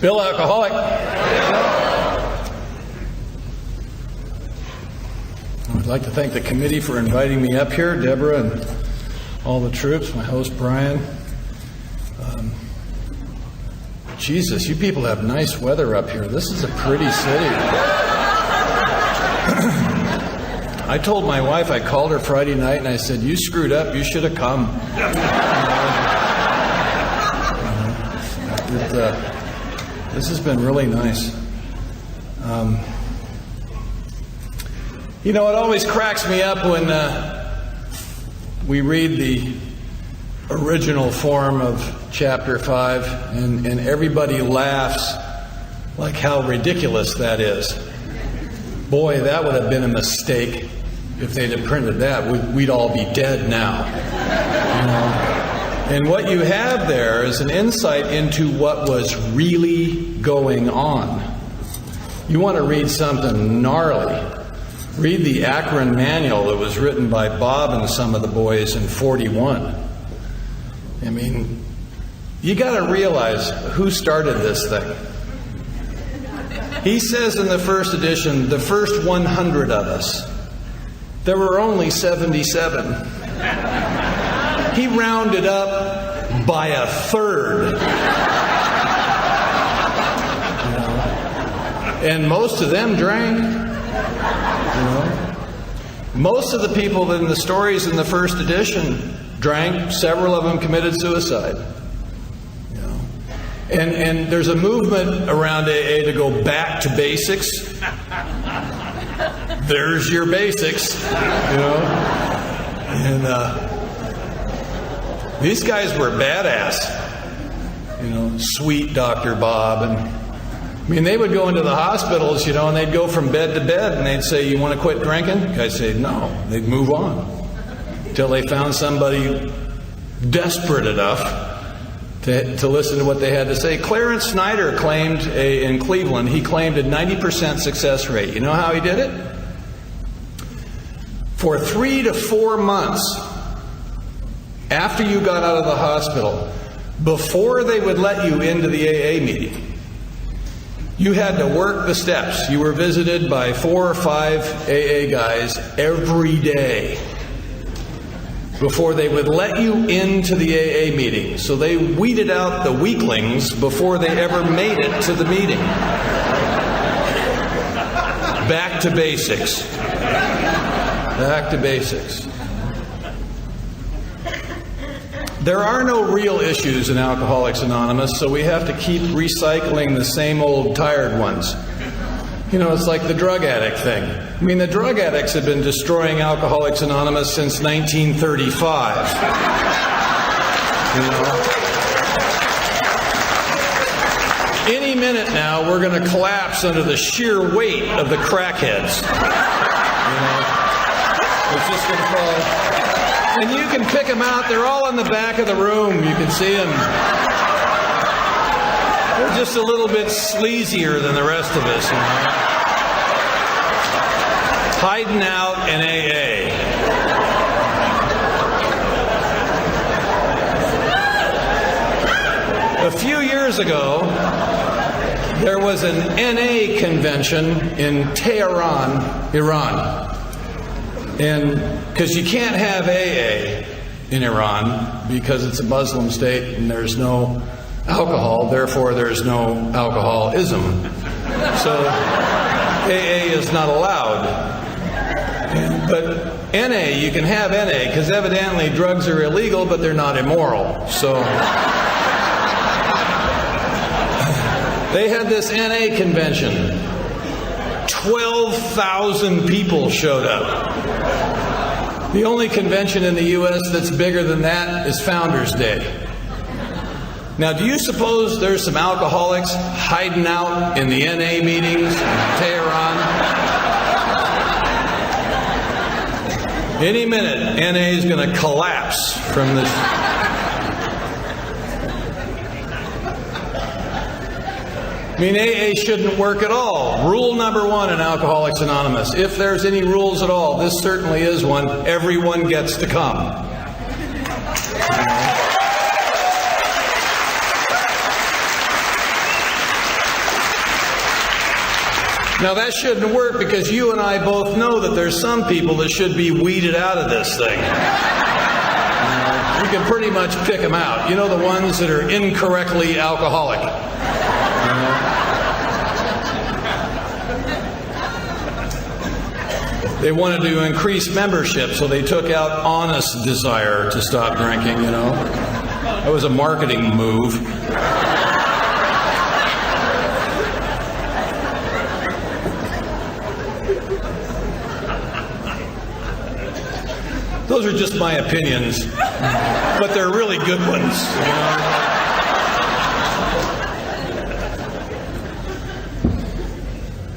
Bill Alcoholic. I'd like to thank the committee for inviting me up here, Deborah and all the troops, my host Brian. Jesus, you people have nice weather up here. This is a pretty city. I told my wife, I called her Friday night and I said, you screwed up, you should have come. This has been really nice. It always cracks me up when we read the original form of chapter 5 and everybody laughs like how ridiculous that is. Boy, that would have been a mistake if they'd have printed that. We'd all be dead now. And what you have there is an insight into what was really going on. You want to read something gnarly, read the Akron Manual that was written by Bob and some of the boys in 41. I mean, you got to realize who started this thing. He says in the first edition, the first 100 of us, there were only 77. He rounded up by a third. And most of them drank. Most of the people in the stories in the first edition drank. Several of them committed suicide. And there's a movement around AA to go back to basics. There's your basics, And these guys were badass. Sweet Dr. Bob. And they would go into the hospitals, and they'd go from bed to bed, and they'd say, you want to quit drinking? The guys say, no. They'd move on until they found somebody desperate enough to listen to what they had to say. Clarence Snyder claimed in Cleveland, he claimed a 90% success rate. You know how he did it? For 3 to 4 months after you got out of the hospital, before they would let you into the AA meeting, you had to work the steps. You were visited by 4 or 5 AA guys every day before they would let you into the AA meeting. So they weeded out the weaklings before they ever made it to the meeting. Back to basics. Back to basics. There are no real issues in Alcoholics Anonymous, so we have to keep recycling the same old tired ones. It's like the drug addict thing. The drug addicts have been destroying Alcoholics Anonymous since 1935. Any minute now, we're going to collapse under the sheer weight of the crackheads. It's just going to fall. And you can pick them out. They're all in the back of the room. You can see them. They're just a little bit sleazier than the rest of us, Hiding out in AA. A few years ago, there was an NA convention in Tehran, Iran. And because you can't have AA in Iran because it's a Muslim state and there's no alcohol, therefore there's no alcoholism. So AA is not allowed. But NA, you can have NA because evidently drugs are illegal, but they're not immoral. So they had this NA convention. 12,000 people showed up. The only convention in the U.S. that's bigger than that is Founders Day. Now, do you suppose there's some alcoholics hiding out in the NA meetings in Tehran? Any minute, NA is going to collapse from this. AA shouldn't work at all. Rule number 1 in Alcoholics Anonymous. If there's any rules at all, this certainly is one. Everyone gets to come. Now that shouldn't work because you and I both know that there's some people that should be weeded out of this thing. You can pretty much pick them out. You know, the ones that are incorrectly alcoholic. They wanted to increase membership, so they took out honest desire to stop drinking, you know. That was a marketing move. Those are just my opinions, but they're really good ones, you know?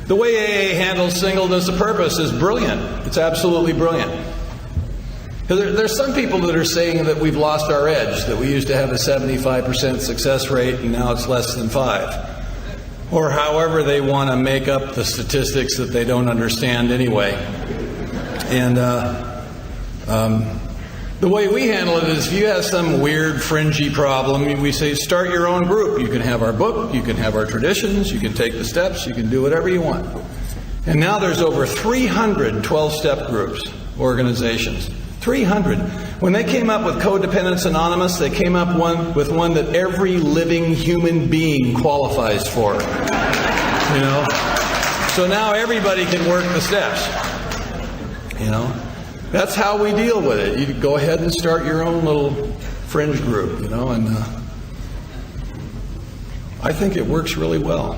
The way AA handles singleness of purpose is brilliant. It's absolutely brilliant. There's some people that are saying that we've lost our edge, that we used to have a 75% success rate and now it's less than 5%. Or however they want to make up the statistics that they don't understand anyway. And the way we handle it is if you have some weird, fringy problem, we say start your own group. You can have our book, you can have our traditions, you can take the steps, you can do whatever you want. And now there's over 300 12-step groups, organizations. 300. When they came up with Codependence Anonymous, they came up with one that every living human being qualifies for. You know? So now everybody can work the steps. You know? That's how we deal with it. You go ahead and start your own little fringe group, you know, and I think it works really well.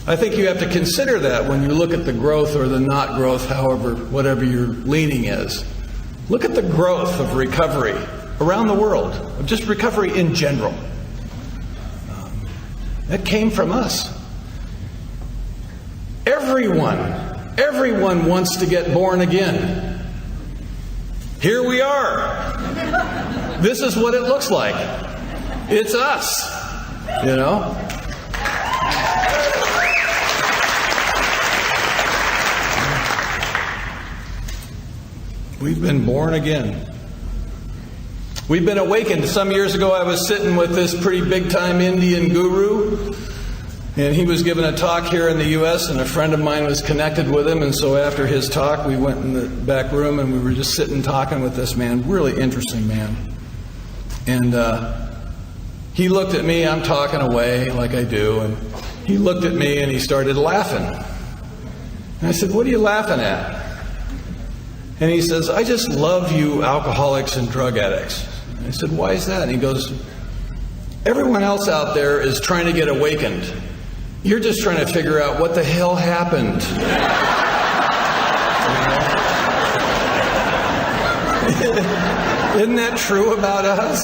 I think you have to consider that when you look at the growth or the not growth, however, whatever your leaning is. Look at the growth of recovery around the world, of just recovery in general. That came from us. Everyone wants to get born again. Here we are. This is what it looks like. It's us, you know. We've been born again. We've been awakened. Some years ago I was sitting with this pretty big-time Indian guru, and he was giving a talk here in the U.S., and a friend of mine was connected with him, and so after his talk we went in the back room and we were just sitting talking with this man, really interesting man. And he looked at me, I'm talking away like I do, and he looked at me and he started laughing. And I said, "What are you laughing at?" And he says, "I just love you alcoholics and drug addicts." And I said, "Why is that?" And he goes, "Everyone else out there is trying to get awakened. You're just trying to figure out what the hell happened." Isn't that true about us?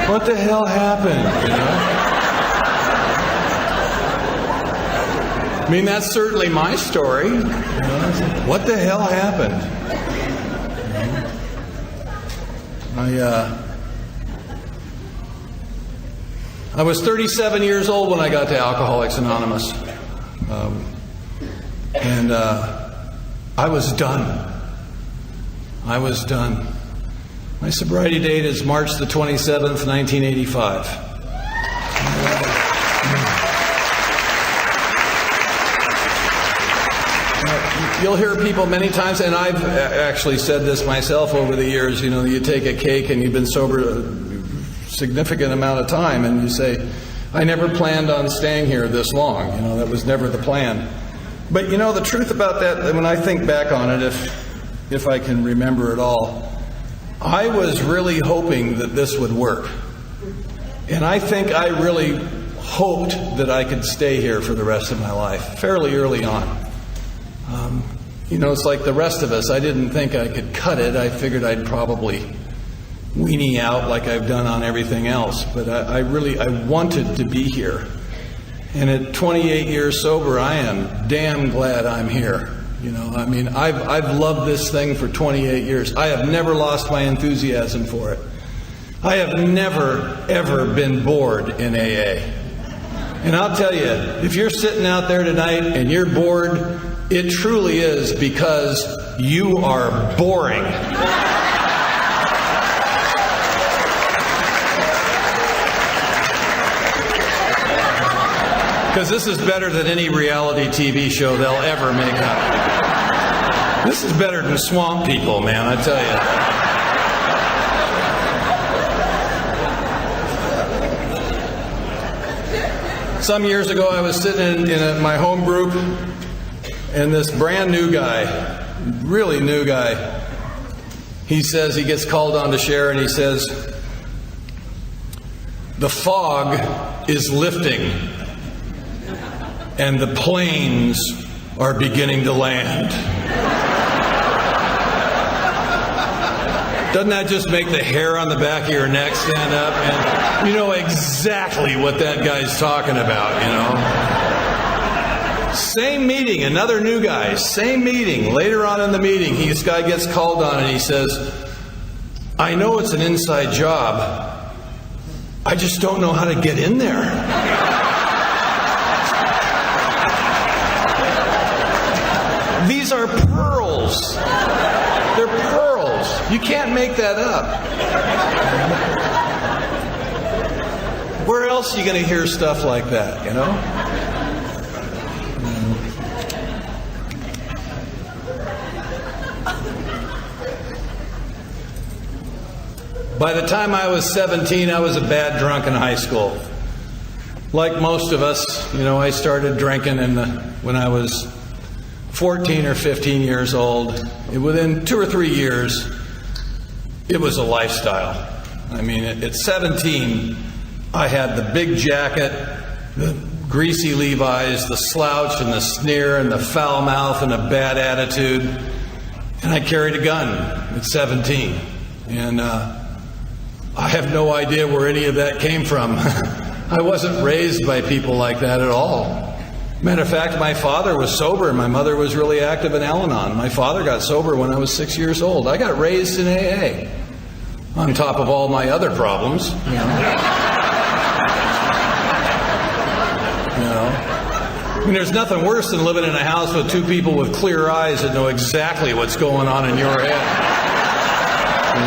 What the hell happened? You know? I mean, that's certainly my story. You know? What the hell happened? I was 37 years old when I got to Alcoholics Anonymous. And I was done. I was done. My sobriety date is March the 27th, 1985. You'll hear people many times, and I've actually said this myself over the years, you know, you take a cake and you've been sober a significant amount of time and you say, "I never planned on staying here this long." You know, that was never the plan. But you know, the truth about that, when I think back on it, if I can remember it all, I was really hoping that this would work. And I think I really hoped that I could stay here for the rest of my life, fairly early on. You know, it's like the rest of us. I didn't think I could cut it. I figured I'd probably weenie out like I've done on everything else. But I wanted to be here. And at 28 years sober, I am damn glad I'm here. You know, I mean, I've loved this thing for 28 years. I have never lost my enthusiasm for it. I have never, ever been bored in AA. And I'll tell you, if you're sitting out there tonight and you're bored, it truly is because you are boring. Because this is better than any reality TV show they'll ever make up. This is better than Swamp People, man, I tell you. Some years ago, I was sitting in my home group, and this brand new guy, really new guy, he says, he gets called on to share, and he says, the fog is lifting, and the planes are beginning to land. Doesn't that just make the hair on the back of your neck stand up? And you know exactly what that guy's talking about, you know. Same meeting, another new guy, same meeting. Later on in the meeting, this guy gets called on and he says, I know it's an inside job. I just don't know how to get in there. These are pearls. They're pearls. You can't make that up. Where else are you going to hear stuff like that, you know? By the time I was 17, I was a bad drunk in high school. Like most of us, you know, I started drinking when I was 14 or 15 years old. Within 2 or 3 years, it was a lifestyle. I mean, at 17, I had the big jacket, the greasy Levi's, the slouch and the sneer and the foul mouth and a bad attitude. And I carried a gun at 17. And I have no idea where any of that came from. I wasn't raised by people like that at all. Matter of fact, my father was sober and my mother was really active in Al-Anon. My father got sober when I was 6 years old. I got raised in AA, on top of all my other problems. You know. I mean, there's nothing worse than living in a house with two people with clear eyes that know exactly what's going on in your head. You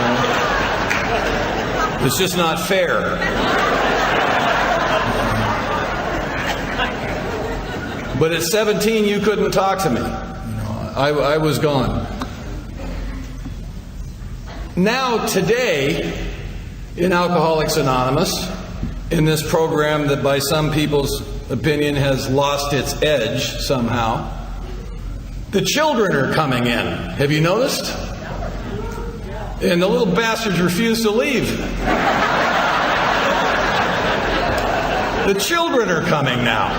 know. It's just not fair. But at 17, you couldn't talk to me. You know, I was gone. Now, today, in Alcoholics Anonymous, in this program that by some people's opinion has lost its edge somehow, the children are coming in. Have you noticed? And the little bastards refuse to leave. The children are coming now.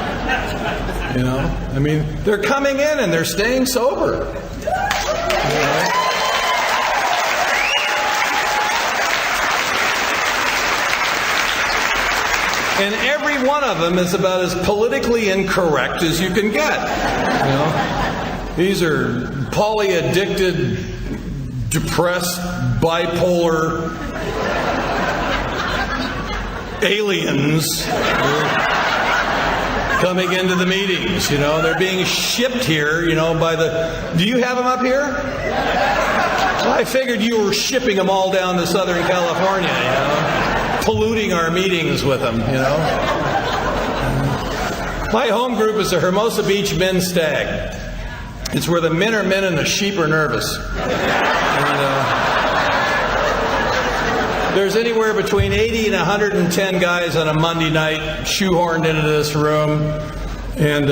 You know, I mean, they're coming in and they're staying sober. You know? And every one of them is about as politically incorrect as you can get. You know, these are poly-addicted, depressed, bipolar aliens coming into the meetings. You know, they're being shipped here, you know, by the... Do you have them up here? Well, I figured you were shipping them all down to Southern California, you know, polluting our meetings with them, you know. My home group is the Hermosa Beach Men's Stag. It's where the men are men and the sheep are nervous. And, there's anywhere between 80 and 110 guys on a Monday night shoehorned into this room. And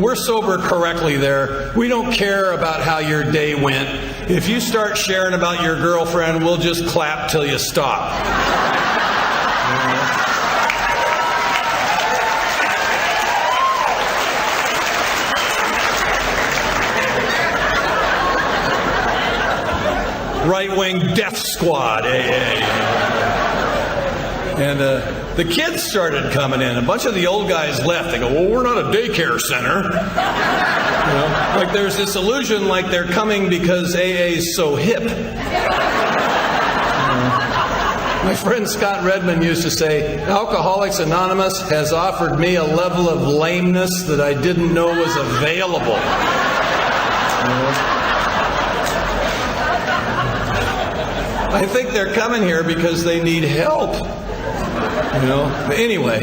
we're sober correctly there. We don't care about how your day went. If you start sharing about your girlfriend, we'll just clap till you stop. Right-wing death squad, AA. And the kids started coming in. A bunch of the old guys left. They go, well, we're not a daycare center. You know, like there's this illusion like they're coming because AA is so hip. My friend Scott Redmond used to say, Alcoholics Anonymous has offered me a level of lameness that I didn't know was available. You know? I think they're coming here because they need help. You know? But anyway,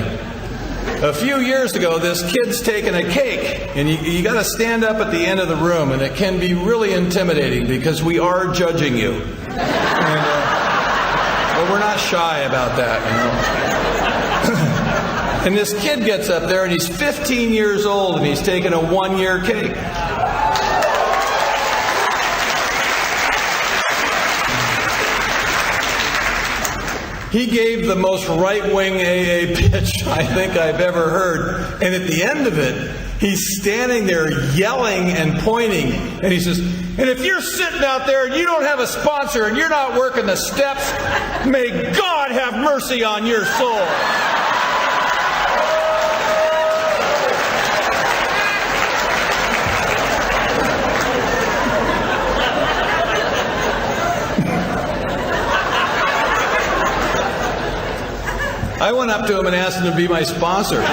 A few years ago, this kid's taken a cake, and you got to stand up at the end of the room, and it can be really intimidating because we are judging you. But we're not shy about that, And this kid gets up there, and he's 15 years old, and he's taken a 1-year cake. He gave the most right-wing AA pitch I think I've ever heard. And at the end of it, he's standing there yelling and pointing. And he says, and if you're sitting out there and you don't have a sponsor and you're not working the steps, may God have mercy on your soul. I went up to him and asked him to be my sponsor.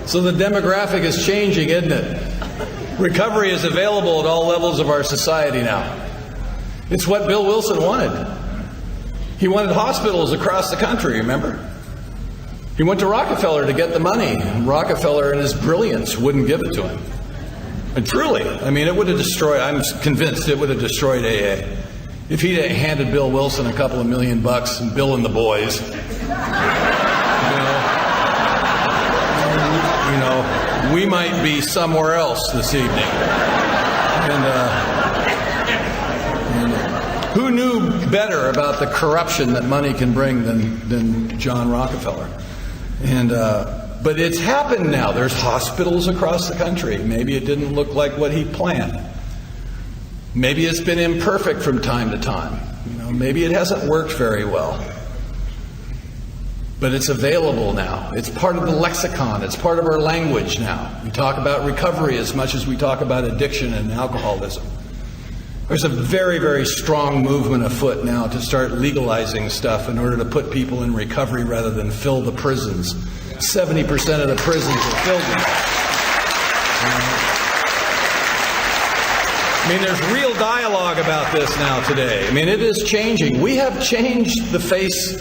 So the demographic is changing, isn't it? Recovery is available at all levels of our society now. It's what Bill Wilson wanted. He wanted hospitals across the country, remember? He went to Rockefeller to get the money. Rockefeller, in his brilliance, wouldn't give it to him. And truly, I mean, it would have destroyed, I'm convinced it would have destroyed AA. If he'd handed Bill Wilson a couple of $1 million and Bill and the boys, we might be somewhere else this evening. And who knew better about the corruption that money can bring than John Rockefeller? But it's happened now. There's hospitals across the country. Maybe it didn't look like what he planned. Maybe it's been imperfect from time to time. Maybe it hasn't worked very well. But it's available now. It's part of the lexicon. It's part of our language now. We talk about recovery as much as we talk about addiction and alcoholism. There's a very, very strong movement afoot now to start legalizing stuff in order to put people in recovery rather than fill the prisons. 70% of the prisons are filled now. I mean, there's real dialogue about this now today. I mean, it is changing. We have changed the face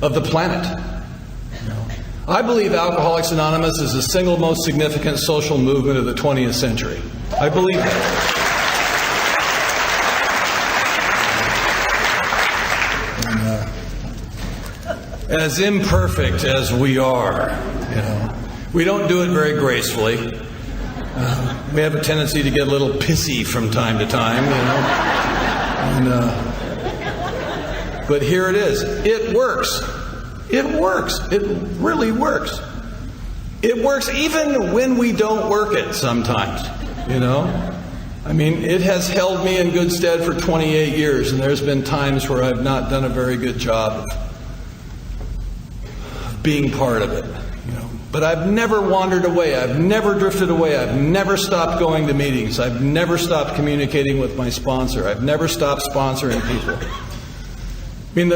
of the planet. I believe Alcoholics Anonymous is the single most significant social movement of the 20th century. I believe that. As imperfect as we are, we don't do it very gracefully. We have a tendency to get a little pissy from time to time, but here it is. It works. It works. It really works. It works even when we don't work it sometimes, I mean, it has held me in good stead for 28 years, and there's been times where I've not done a very good job of being part of it, But I've never wandered away. I've never drifted away. I've never stopped going to meetings. I've never stopped communicating with my sponsor. I've never stopped sponsoring people. I mean,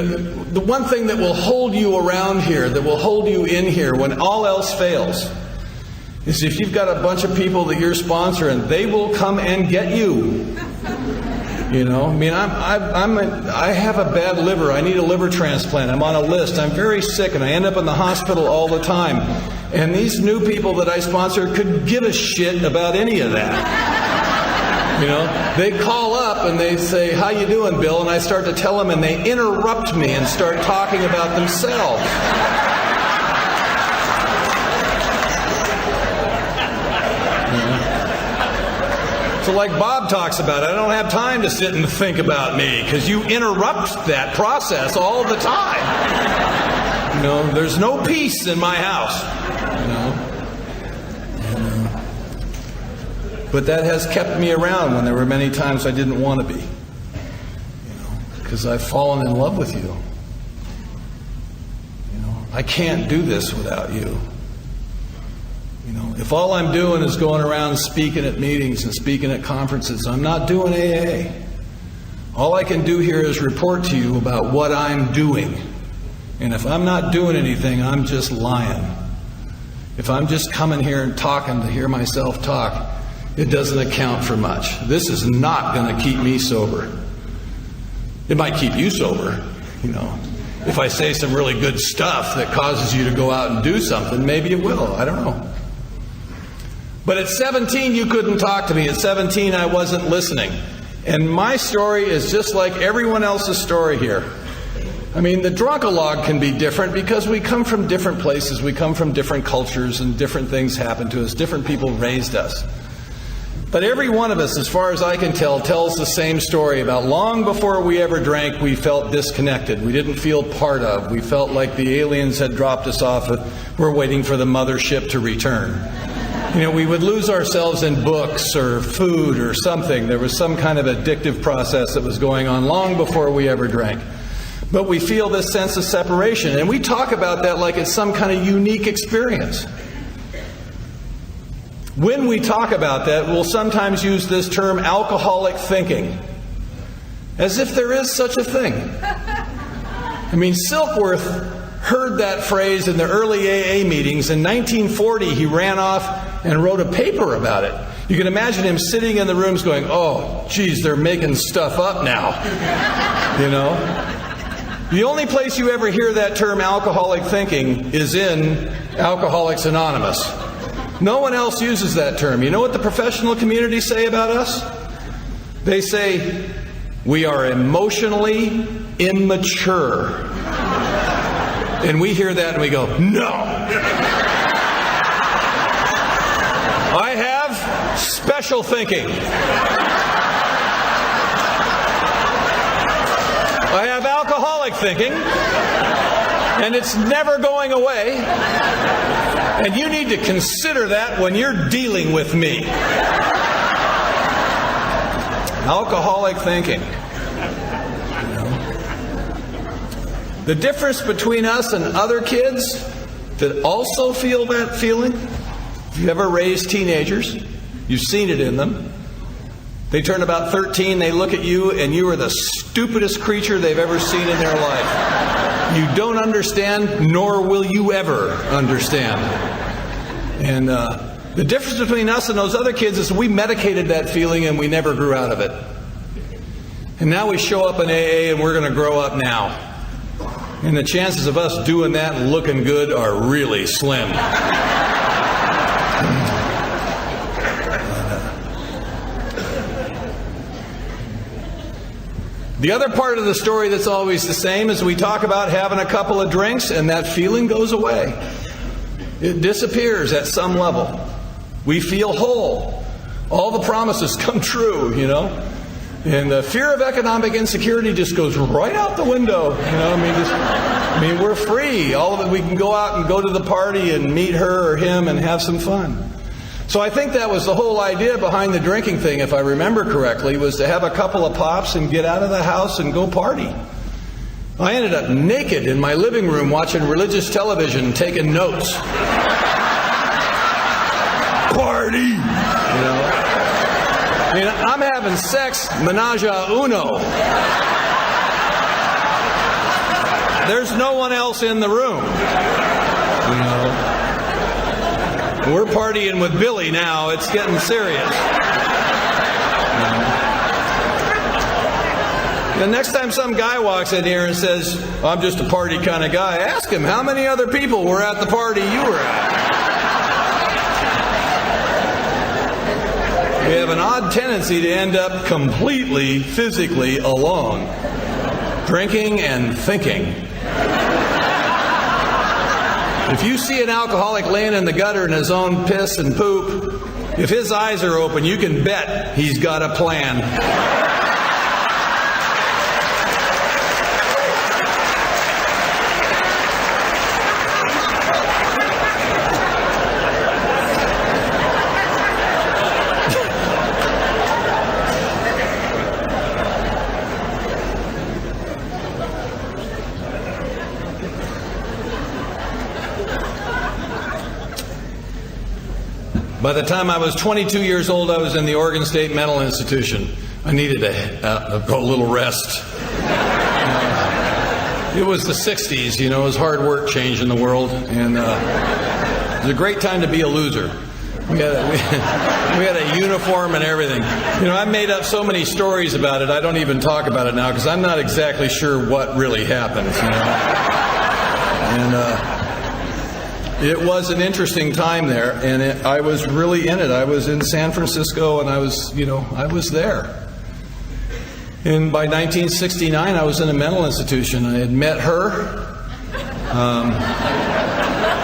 the one thing that will hold you around here, that will hold you in here when all else fails, is if you've got a bunch of people that you're sponsoring, they will come and get you. I mean, I have a bad liver. I need a liver transplant. I'm on a list. I'm very sick, and I end up in the hospital all the time. And these new people that I sponsor could give a shit about any of that. They call up and they say, "How you doing, Bill?" And I start to tell them, and they interrupt me and start talking about themselves. So like Bob talks about, I don't have time to sit and think about me because you interrupt that process all the time. There's no peace in my house. But that has kept me around when there were many times I didn't want to be. Because I've fallen in love with you. I can't do this without you. If all I'm doing is going around speaking at meetings and speaking at conferences, I'm not doing AA. All I can do here is report to you about what I'm doing. And if I'm not doing anything, I'm just lying. if I'm just coming here and talking to hear myself talk, it doesn't account for much. This is not going to keep me sober. It might keep you sober, you know. If I say some really good stuff that causes you to go out and do something, maybe it will. I don't know. But at 17, you couldn't talk to me. At 17, I wasn't listening. And my story is just like everyone else's story here. I mean, the drunk-a-log can be different because we come from different places. We come from different cultures, and different things happen to us. Different people raised us. But every one of us, as far as I can tell, tells the same story about long before we ever drank, we felt disconnected. We didn't feel part of. We felt like the aliens had dropped us off. We're waiting for the mothership to return. You know, we would lose ourselves in books or food or something. There was some kind of addictive process that was going on long before we ever drank. But we feel this sense of separation. And we talk about that like it's some kind of unique experience. When we talk about that, we'll sometimes use this term alcoholic thinking, as if there is such a thing. I mean, Silkworth heard that phrase in the early AA meetings. In 1940, he ran off and wrote a paper about it. You can imagine him sitting in the rooms going, oh, geez, they're making stuff up now. You know? The only place you ever hear that term alcoholic thinking is in Alcoholics Anonymous. No one else uses that term. You know what the professional community say about us? They say, we are emotionally immature. And we hear that and we go, no. I have special thinking. I have alcoholic thinking, and it's never going away. And you need to consider that when you're dealing with me. Alcoholic thinking. The difference between us and other kids that also feel that feeling, if you've ever raised teenagers, you've seen it in them. They turn about 13, they look at you, and you are the stupidest creature they've ever seen in their life. You don't understand, nor will you ever understand. And the difference between us and those other kids is we medicated that feeling and we never grew out of it. And now we show up in AA and we're going to grow up now. And the chances of us doing that and looking good are really slim. The other part of the story that's always the same is we talk about having a couple of drinks and that feeling goes away. It disappears at some level. We feel whole. All the promises come true, you know. And the fear of economic insecurity just goes right out the window. You know, I mean, we're free. All of it, we can go out and go to the party and meet her or him and have some fun. So I think that was the whole idea behind the drinking thing, if I remember correctly, was to have a couple of pops and get out of the house and go party. I ended up naked in my living room watching religious television, taking notes. Party! You know? I mean, I'm having sex, menage a uno. There's no one else in the room. You know? We're partying with Billy now. It's getting serious. The next time some guy walks in here and says, I'm just a party kind of guy, ask him how many other people were at the party you were at. We have an odd tendency to end up completely physically alone, drinking and thinking. If you see an alcoholic laying in the gutter in his own piss and poop, if his eyes are open, you can bet he's got a plan. By the time I was 22 years old, I was in the Oregon State Mental Institution. I needed a little rest. It was the 60s, you know, it was hard work changing the world. And It was a great time to be a loser. We had a uniform and everything. You know, I've made up so many stories about it, I don't even talk about it now because I'm not exactly sure what really happened, you know. And it was an interesting time there, and I was really in it. I was in San Francisco, and I was there. And by 1969, I was in a mental institution. I had met her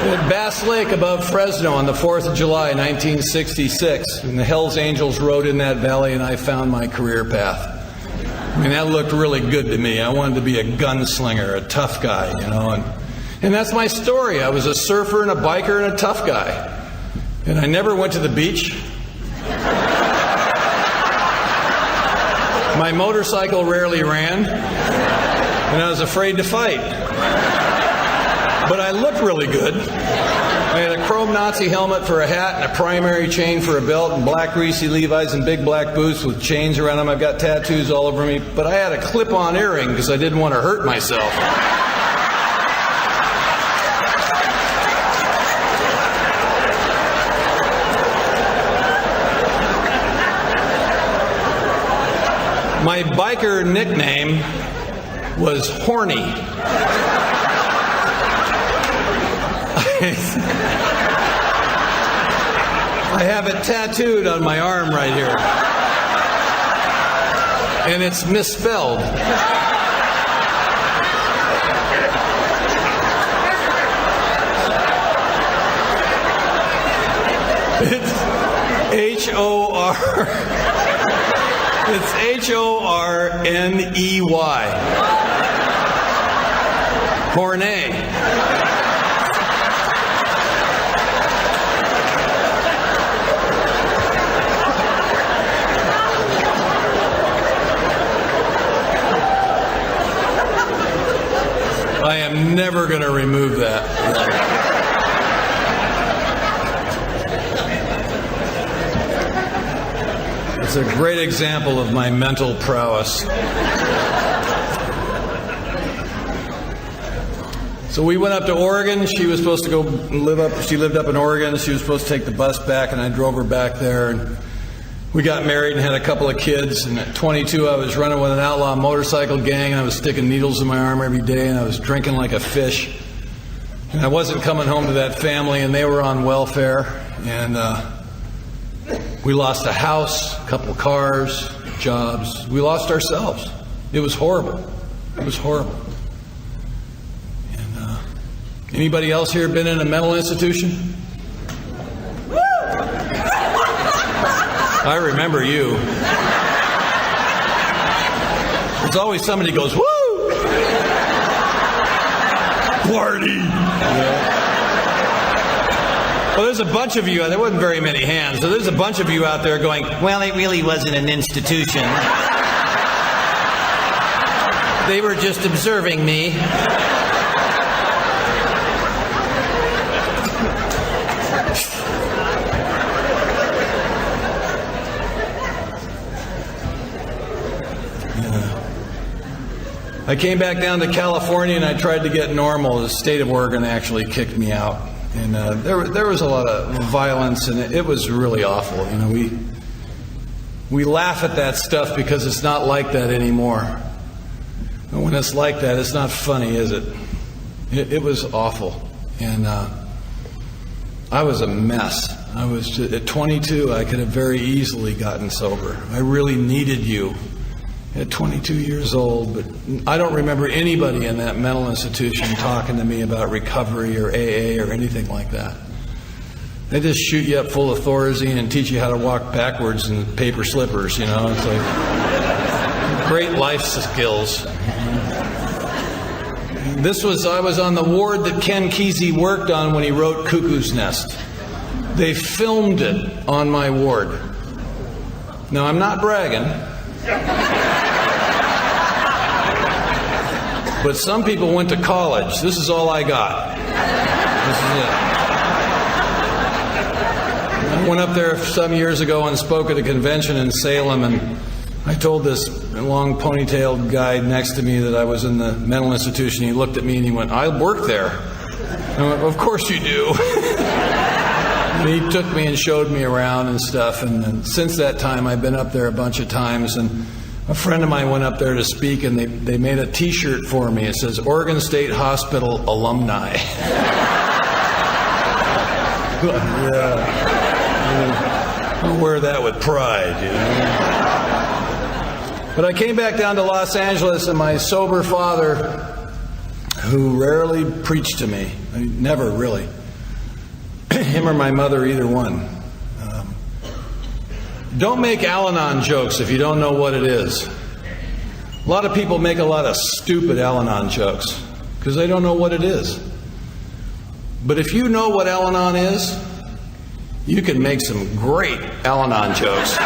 at Bass Lake above Fresno on the 4th of July, 1966. And the Hells Angels rode in that valley, and I found my career path. I mean, that looked really good to me. I wanted to be a gunslinger, a tough guy, you know. And that's my story. I was a surfer and a biker and a tough guy. And I never went to the beach. My motorcycle rarely ran, and I was afraid to fight. But I looked really good. I had a chrome Nazi helmet for a hat and a primary chain for a belt and black greasy Levi's and big black boots with chains around them. I've got tattoos all over me. But I had a clip-on earring because I didn't want to hurt myself. My biker nickname was Horny. I have it tattooed on my arm right here. And it's misspelled. It's H-O-R. It's H-O-R-N-E-Y. Horny. I am never going to remove that. It's a great example of my mental prowess. So we went up to Oregon. She was supposed to go live up. She lived up in Oregon. She was supposed to take the bus back, and I drove her back there. And we got married and had a couple of kids. And at 22, I was running with an outlaw motorcycle gang. And I was sticking needles in my arm every day, and I was drinking like a fish. And I wasn't coming home to that family, and they were on welfare. And we lost a house, a couple of cars, jobs. We lost ourselves. It was horrible. It was horrible. And anybody else here been in a mental institution? I remember you. There's always somebody who goes, woo! Party! Yeah. Well, there's a bunch of you, there wasn't very many hands, so there's a bunch of you out there going, well, it really wasn't an institution. They were just observing me. I came back down to California and I tried to get normal. The state of Oregon actually kicked me out. And there was a lot of violence, and it was really awful. You know, we laugh at that stuff because it's not like that anymore. And when it's like that, it's not funny, is it? It was awful. And I was a mess. I was at 22, I could have very easily gotten sober. I really needed you at 22 years old, but I don't remember anybody in that mental institution talking to me about recovery or AA or anything like that. They just shoot you up full of Thorazine and teach you how to walk backwards in paper slippers, you know. It's like great life skills. I was on the ward that Ken Kesey worked on when he wrote Cuckoo's Nest. They filmed it on my ward. Now, I'm not bragging. But some people went to college. This is all I got. This is it. I went up there some years ago and spoke at a convention in Salem, and I told this long ponytailed guy next to me that I was in the mental institution. He looked at me and he went, I work there. Of course you do. And he took me and showed me around and stuff. And since that time, I've been up there a bunch of times. And a friend of mine went up there to speak, and they made a T-shirt for me. It says, Oregon State Hospital Alumni. Yeah. I'll wear that with pride, you know. But I came back down to Los Angeles, and my sober father, who rarely preached to me, never really, him or my mother, either one. Don't make Al-Anon jokes if you don't know what it is. A lot of people make a lot of stupid Al-Anon jokes because they don't know what it is. But if you know what Al-Anon is, you can make some great Al-Anon jokes.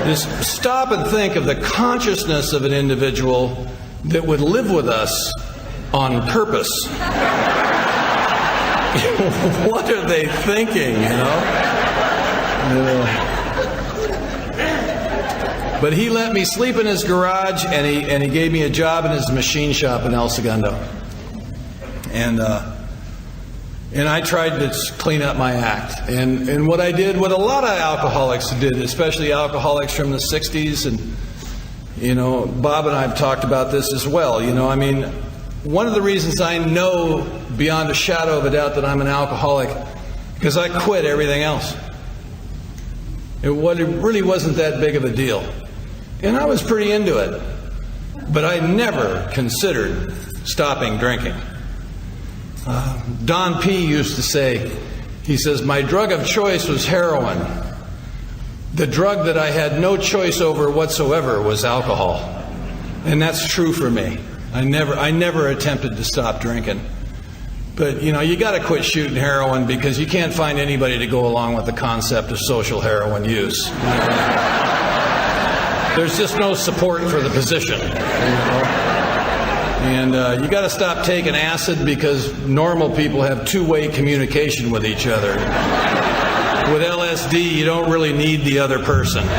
Just stop and think of the consciousness of an individual that would live with us on purpose. What are they thinking, you know? But he let me sleep in his garage, and he gave me a job in his machine shop in El Segundo. And I tried to clean up my act. And what I did, what a lot of alcoholics did, especially alcoholics from the 60s, and, you know, Bob and I have talked about this as well. You know, I mean, one of the reasons I know beyond a shadow of a doubt that I'm an alcoholic, because I quit everything else. It really wasn't that big of a deal. And I was pretty into it. But I never considered stopping drinking. Don P. used to say, he says, my drug of choice was heroin. The drug that I had no choice over whatsoever was alcohol. And that's true for me. I never attempted to stop drinking. But, you know, you got to quit shooting heroin because you can't find anybody to go along with the concept of social heroin use. There's just no support for the position. You know? And you got to stop taking acid because normal people have two-way communication with each other. With LSD, you don't really need the other person. You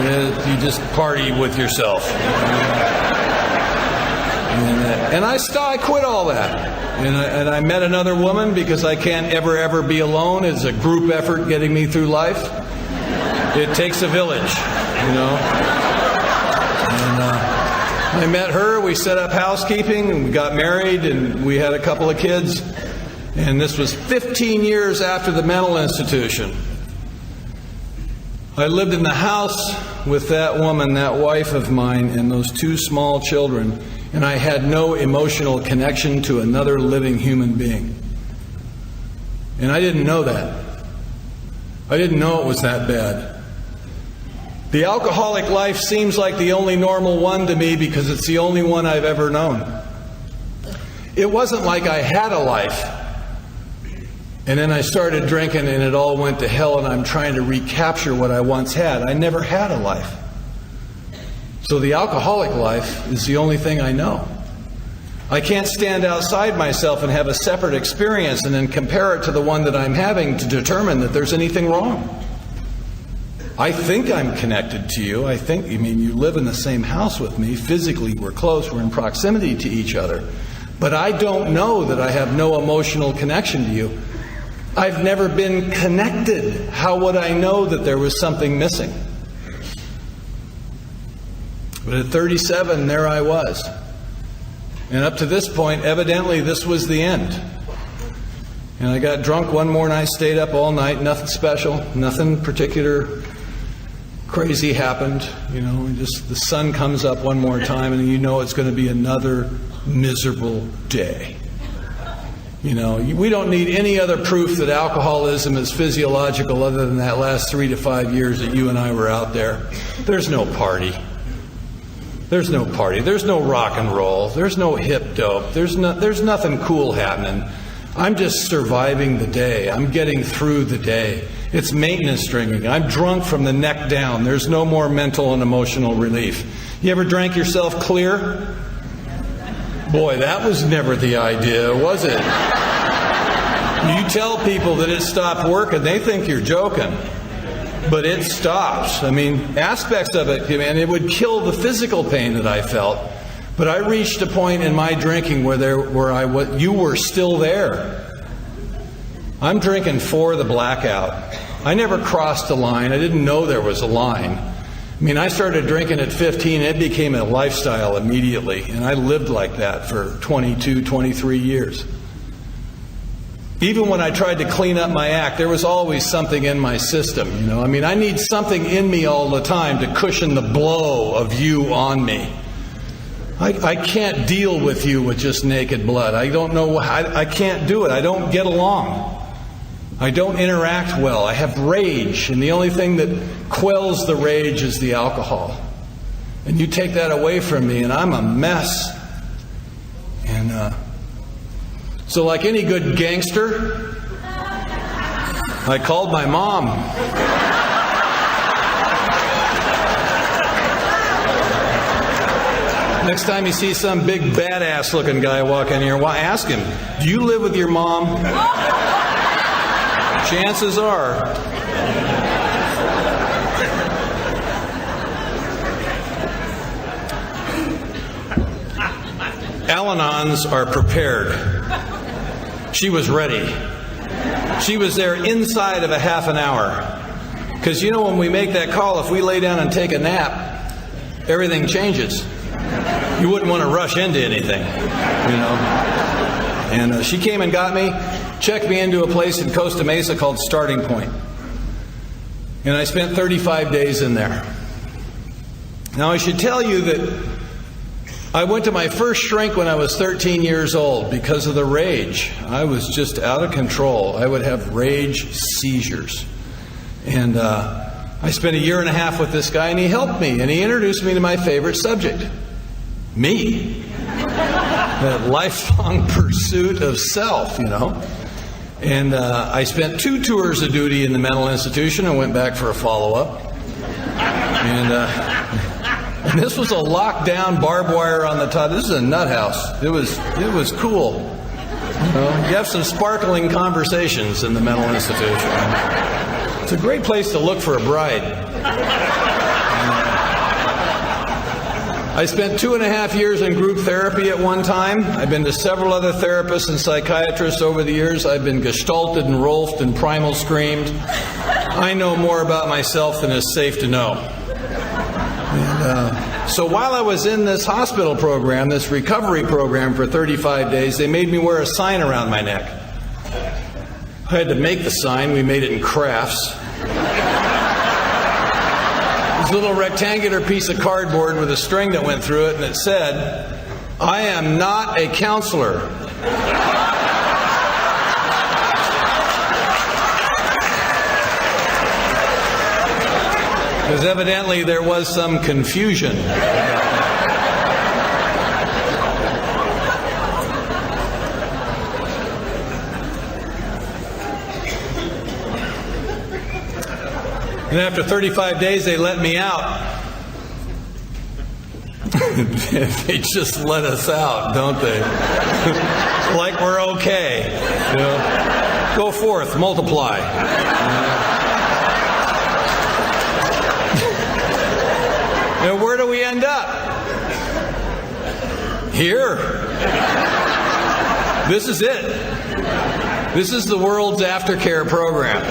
know? You just party with yourself. And I quit all that. And I met another woman because I can't ever be alone. It's a group effort getting me through life. It takes a village, you know. And I met her. We set up housekeeping, and we got married, and we had a couple of kids. And this was 15 years after the mental institution. I lived in the house with that woman, that wife of mine, and those two small children, and I had no emotional connection to another living human being. And I didn't know that. I didn't know it was that bad. The alcoholic life seems like the only normal one to me because it's the only one I've ever known. It wasn't like I had a life. And then I started drinking and it all went to hell and I'm trying to recapture what I once had. I never had a life. So the alcoholic life is the only thing I know. I can't stand outside myself and have a separate experience and then compare it to the one that I'm having to determine that there's anything wrong. I think I'm connected to you. You live in the same house with me. Physically, we're close. We're in proximity to each other. But I don't know that I have no emotional connection to you. I've never been connected. How would I know that there was something missing? But at 37, there I was. And up to this point, evidently, this was the end. And I got drunk one more night, stayed up all night, nothing special, nothing particular crazy happened. You know, just the sun comes up one more time and you know it's going to be another miserable day. You know, we don't need any other proof that alcoholism is physiological other than that last 3 to 5 years that you and I were out there. There's no party. There's no party. There's no rock and roll. There's no hip dope. There's nothing cool happening. I'm just surviving the day. I'm getting through the day. It's maintenance drinking. I'm drunk from the neck down. There's no more mental and emotional relief. You ever drank yourself clear? Boy, that was never the idea, was it? You tell people that it stopped working, they think you're joking. But it stops. I mean, aspects of it, and it would kill the physical pain that I felt. But I reached a point in my drinking where you were still there. I'm drinking for the blackout. I never crossed the line. I didn't know there was a line. I mean, I started drinking at 15. It became a lifestyle immediately. And I lived like that for 22, 23 years. Even when I tried to clean up my act, there was always something in my system, you know. I mean, I need something in me all the time to cushion the blow of you on me. I can't deal with you with just naked blood. I don't know, I can't do it. I don't get along. I don't interact well. I have rage, and the only thing that quells the rage is the alcohol. And you take that away from me, and I'm a mess. And so like any good gangster, I called my mom. Next time you see some big badass looking guy walk in here, ask him, do you live with your mom? Chances are. Al-Anons are prepared. She was ready. She was there inside of a half an hour. Because you know, when we make that call, if we lay down and take a nap, everything changes. You wouldn't want to rush into anything, you know. And she came and got me, checked me into a place in Costa Mesa called Starting Point. And I spent 35 days in there. Now, I should tell you that I went to my first shrink when I was 13 years old because of the rage. I was just out of control. I would have rage seizures. And I spent a year and a half with this guy, and he helped me, and he introduced me to my favorite subject. Me. That lifelong pursuit of self, you know. And I spent 2 tours of duty in the mental institution and went back for a follow-up. And this was a lockdown barbed wire on the top. This is a nut house. It was cool. You know, you have some sparkling conversations in the mental institution. It's a great place to look for a bride. I spent 2.5 years in group therapy at one time. I've been to several other therapists and psychiatrists over the years. I've been gestalted and rolfed and primal screamed. I know more about myself than is safe to know. And so while I was in this hospital program, this recovery program for 35 days, they made me wear a sign around my neck. I had to make the sign. We made it in crafts. This little rectangular piece of cardboard with a string that went through it, and it said, "I am not a counselor." Because evidently there was some confusion. And after 35 days, they let me out. They just let us out, don't they? Like we're okay. You know? Go forth, multiply. And where do we end up? Here. This is it. This is the world's aftercare program.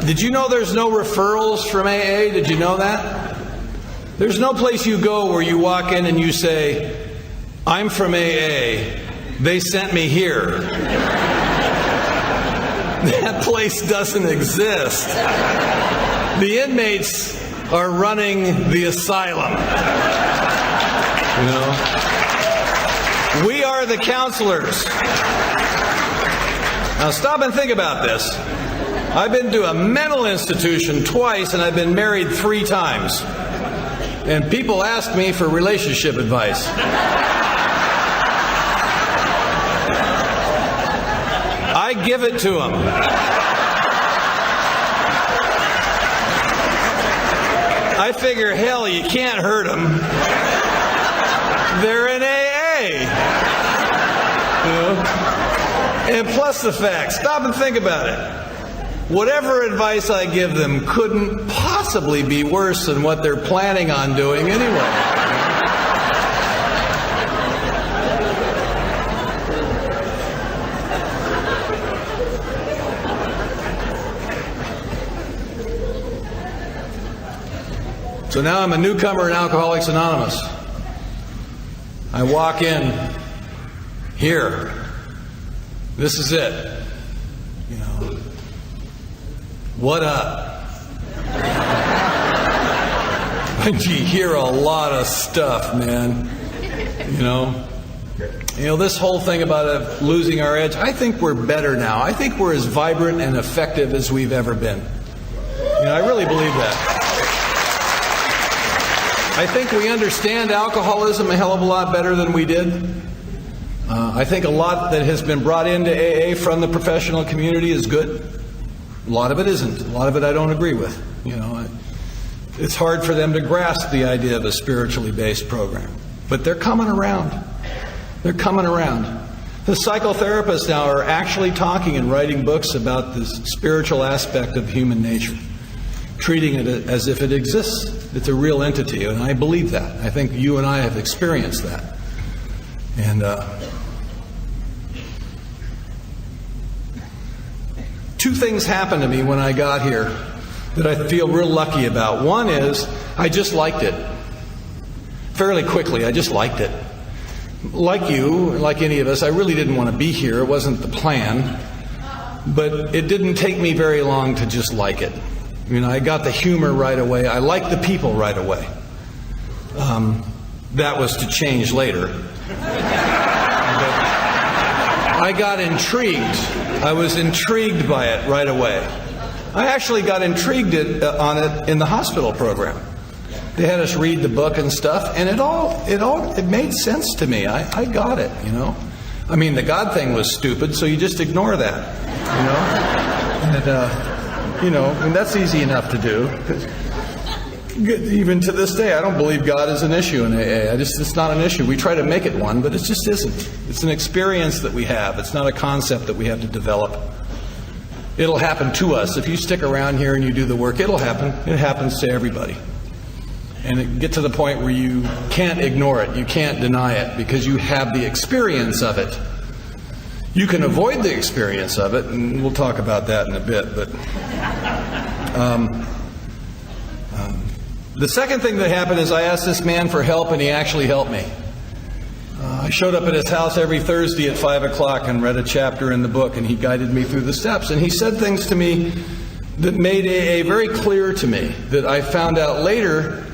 Did you know there's no referrals from AA? Did you know that? There's no place you go where you walk in and you say, "I'm from AA. They sent me here." That place doesn't exist. The inmates are running the asylum. You know? We are the counselors. Now stop and think about this. I've been to a mental institution twice, and I've been married 3 times. And people ask me for relationship advice. I give it to them. I figure, hell, you can't hurt them. They're in AA. You know? And plus the fact, stop and think about it. whatever advice I give them couldn't possibly be worse than what they're planning on doing anyway. So now I'm a newcomer in Alcoholics Anonymous. I walk in here. This is it. You know, what up? And you hear a lot of stuff, man. You know, this whole thing about losing our edge, I think we're better now. I think we're as vibrant and effective as we've ever been. You know, I really believe that. I think we understand alcoholism a hell of a lot better than we did. I think a lot that has been brought into AA from the professional community is good. A lot of it isn't. A lot of it I don't agree with. You know, it's hard for them to grasp the idea of a spiritually based program. But they're coming around. They're coming around. The psychotherapists now are actually talking and writing books about the spiritual aspect of human nature, treating it as if it exists. It's a real entity, and I believe that. I think you and I have experienced that. And two things happened to me when I got here that I feel real lucky about. One is I just liked it. Fairly quickly, I just liked it. Like you, like any of us, I really didn't want to be here. It wasn't the plan. But it didn't take me very long to just like it. You know, I got the humor right away. I liked the people right away. That was to change later. But I got intrigued. I was intrigued by it right away. I actually got intrigued on it in the hospital program. They had us read the book and stuff, and it made sense to me. I got it, you know. I mean, the God thing was stupid, so you just ignore that, you know. And you know, and that's easy enough to do. Even to this day, I don't believe God is an issue in AA. It's not an issue. We try to make it one, but it just isn't. It's an experience that we have. It's not a concept that we have to develop. It'll happen to us. If you stick around here and you do the work, it'll happen. It happens to everybody. And it get to the point where you can't ignore it. You can't deny it because you have the experience of it. You can avoid the experience of it, and we'll talk about that in a bit. But the second thing that happened is I asked this man for help, and he actually helped me. I showed up at his house every Thursday at 5 o'clock and read a chapter in the book, and he guided me through the steps. And he said things to me that made AA very clear to me, that I found out later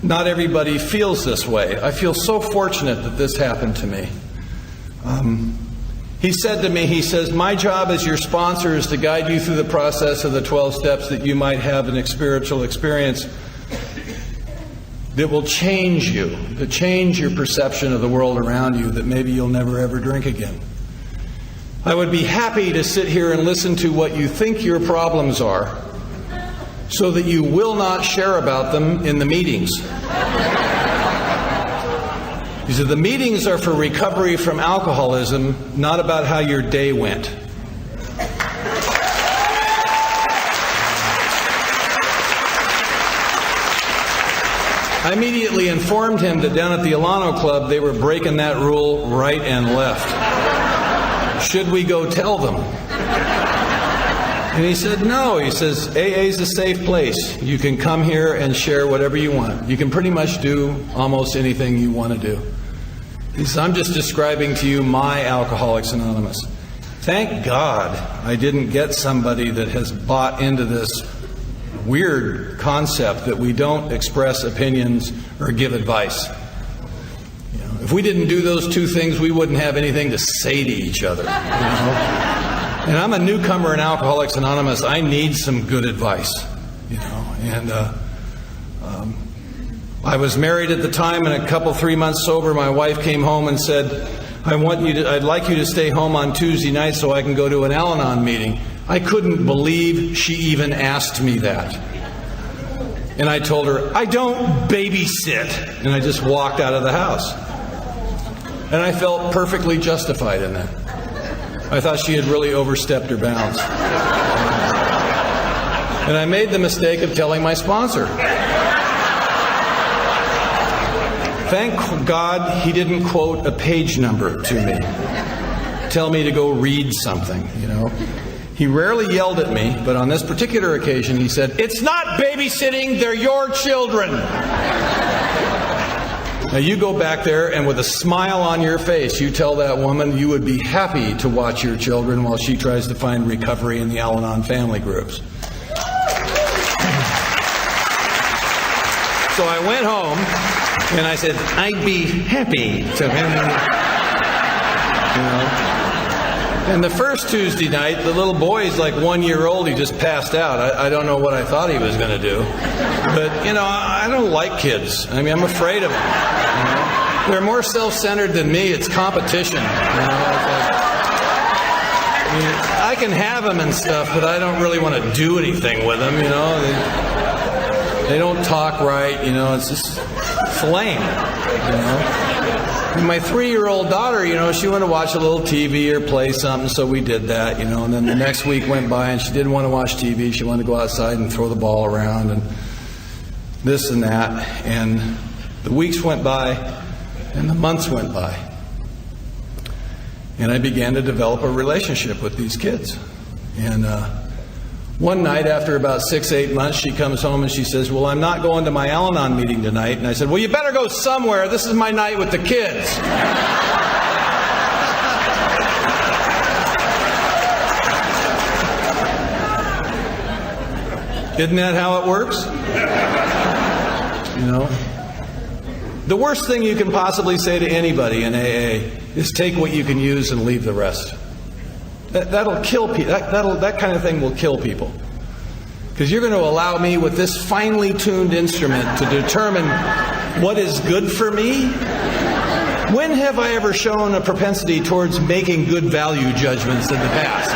not everybody feels this way. I feel so fortunate that this happened to me. He said to me, he says, my job as your sponsor is to guide you through the process of the 12 steps that you might have an spiritual experience that will change you, to change your perception of the world around you, that maybe you'll never ever drink again. I would be happy to sit here and listen to what you think your problems are so that you will not share about them in the meetings. He said, the meetings are for recovery from alcoholism, not about how your day went. I immediately informed him that down at the Alano Club, they were breaking that rule right and left. Should we go tell them? And he said, no. He says, AA's a safe place. You can come here and share whatever you want. You can pretty much do almost anything you want to do. He says, I'm just describing to you my Alcoholics Anonymous. Thank God I didn't get somebody that has bought into this weird concept that we don't express opinions or give advice. You know, if we didn't do those two things, we wouldn't have anything to say to each other. You know? And I'm a newcomer in Alcoholics Anonymous. I need some good advice. You know, and I was married at the time, and a couple, 3 months sober, my wife came home and said, I'd like you to stay home on Tuesday night so I can go to an Al-Anon meeting. I couldn't believe she even asked me that. And I told her, I don't babysit. And I just walked out of the house. And I felt perfectly justified in that. I thought she had really overstepped her bounds. And I made the mistake of telling my sponsor. Thank God he didn't quote a page number to me. Tell me to go read something, you know. He rarely yelled at me, but on this particular occasion he said, "It's not babysitting, they're your children." Now you go back there and with a smile on your face, you tell that woman you would be happy to watch your children while she tries to find recovery in the Al-Anon family groups. So I went home and I said, I'd be happy to have, you know. And the first Tuesday night, the little boy's like 1 year old. He just passed out. I don't know what I thought he was going to do. But, you know, I don't like kids. I mean, I'm afraid of them. You know? They're more self-centered than me. It's competition. You know? It's like, I mean, I can have them and stuff, but I don't really want to do anything with them, you know. They don't talk right, you know. It's just flame, you know. And my 3-year-old daughter, you know, she wanted to watch a little TV or play something, so we did that, you know. And then the next week went by and she didn't want to watch TV. She wanted to go outside and throw the ball around and this and that. And the weeks went by and the months went by. And I began to develop a relationship with these kids. And one night after about 6-8 months, she comes home and she says, "Well, I'm not going to my Al-Anon meeting tonight." And I said, "Well, you better go somewhere. This is my night with the kids." Isn't that how it works? You know? The worst thing you can possibly say to anybody in AA is take what you can use and leave the rest. That'll kill people. That kind of thing will kill people. Because you're going to allow me with this finely tuned instrument to determine what is good for me? When have I ever shown a propensity towards making good value judgments in the past?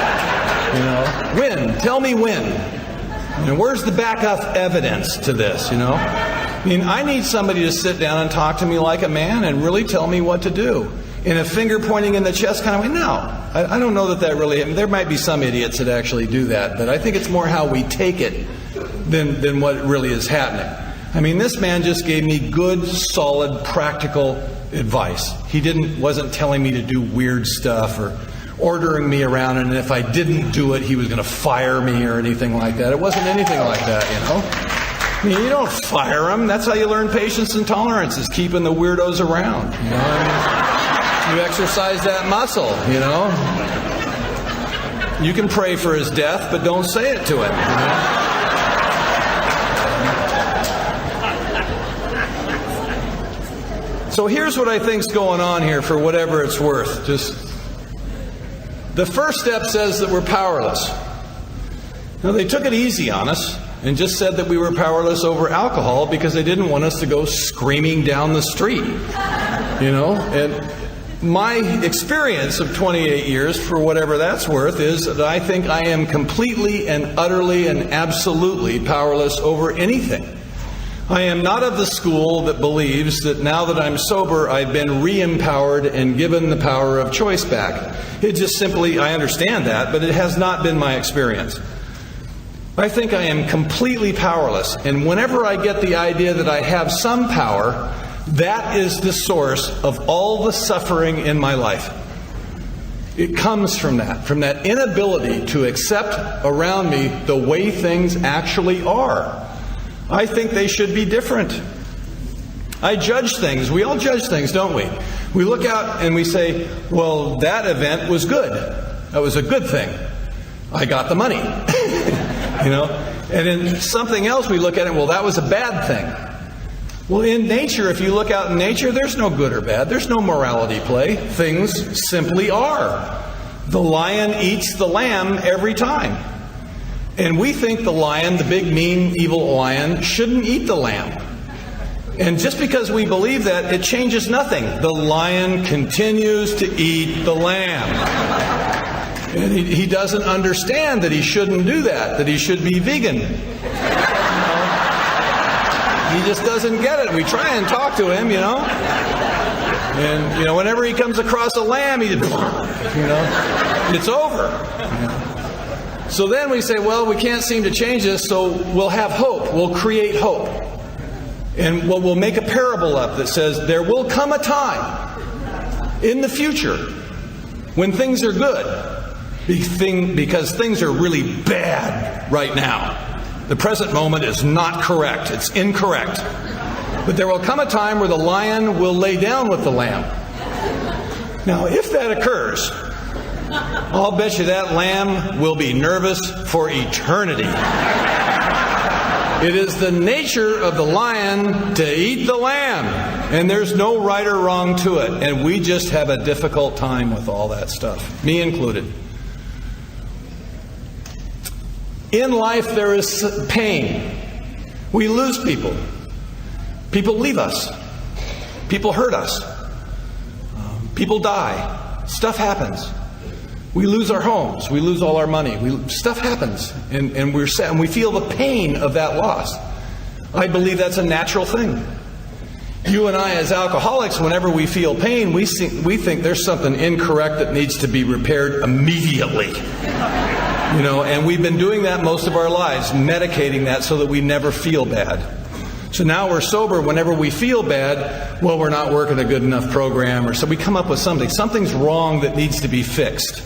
You know, when? Tell me when. And where's the backup evidence to this, you know? I mean, I need somebody to sit down and talk to me like a man and really tell me what to do. In a finger pointing in the chest kind of way, no. I don't know that really, I mean, there might be some idiots that actually do that, but I think it's more how we take it than what really is happening. I mean, this man just gave me good, solid, practical advice. He wasn't telling me to do weird stuff or ordering me around, and if I didn't do it, he was going to fire me or anything like that. It wasn't anything like that, you know. I mean, you don't fire them. That's how you learn patience and tolerance, is keeping the weirdos around, you know what I mean? You exercise that muscle, you know. You can pray for his death, but don't say it to him, you know? So here's what I think's going on here, for whatever it's worth. Just the first step says that we're powerless. Now, they took it easy on us and just said that we were powerless over alcohol because they didn't want us to go screaming down the street, you know. And my experience of 28 years, for whatever that's worth, is that I think I am completely and utterly and absolutely powerless over anything. I am not of the school that believes that now that I'm sober, I've been re-empowered and given the power of choice back. It just simply, I understand that, but it has not been my experience. I think I am completely powerless, and whenever I get the idea that I have some power, that is the source of all the suffering in my life. It comes from that inability to accept around me the way things actually are. I think they should be different. I judge things. We all judge things, don't we? We look out and we say, well, that event was good. That was a good thing. I got the money. You know? And in something else we look at it, well, that was a bad thing. Well, in nature, if you look out in nature, there's no good or bad. There's no morality play. Things simply are. The lion eats the lamb every time. And we think the lion, the big, mean, evil lion, shouldn't eat the lamb. And just because we believe that, it changes nothing. The lion continues to eat the lamb. And he doesn't understand that he shouldn't do that he should be vegan. He just doesn't get it. We try and talk to him, you know. And, you know, whenever he comes across a lamb, he, you know, it's over. You know? So then we say, well, we can't seem to change this, so we'll have hope. We'll create hope. And we'll make a parable up that says there will come a time in the future when things are good, because things are really bad right now. The present moment is not correct. It's incorrect. But there will come a time where the lion will lay down with the lamb. Now, if that occurs, I'll bet you that lamb will be nervous for eternity. It is the nature of the lion to eat the lamb, and there's no right or wrong to it. And we just have a difficult time with all that stuff, me included. In life, there is pain. We lose people. People leave us. People hurt us. People die. Stuff happens. We lose our homes. We lose all our money. Stuff happens. And we're sad. And we feel the pain of that loss. I believe that's a natural thing. You and I as alcoholics, whenever we feel pain, we think there's something incorrect that needs to be repaired immediately. And we've been doing that most of our lives, medicating that so that we never feel bad. So now we're sober. Whenever we feel bad, well, we're not working a good enough program, or so we come up with something. Something's wrong that needs to be fixed.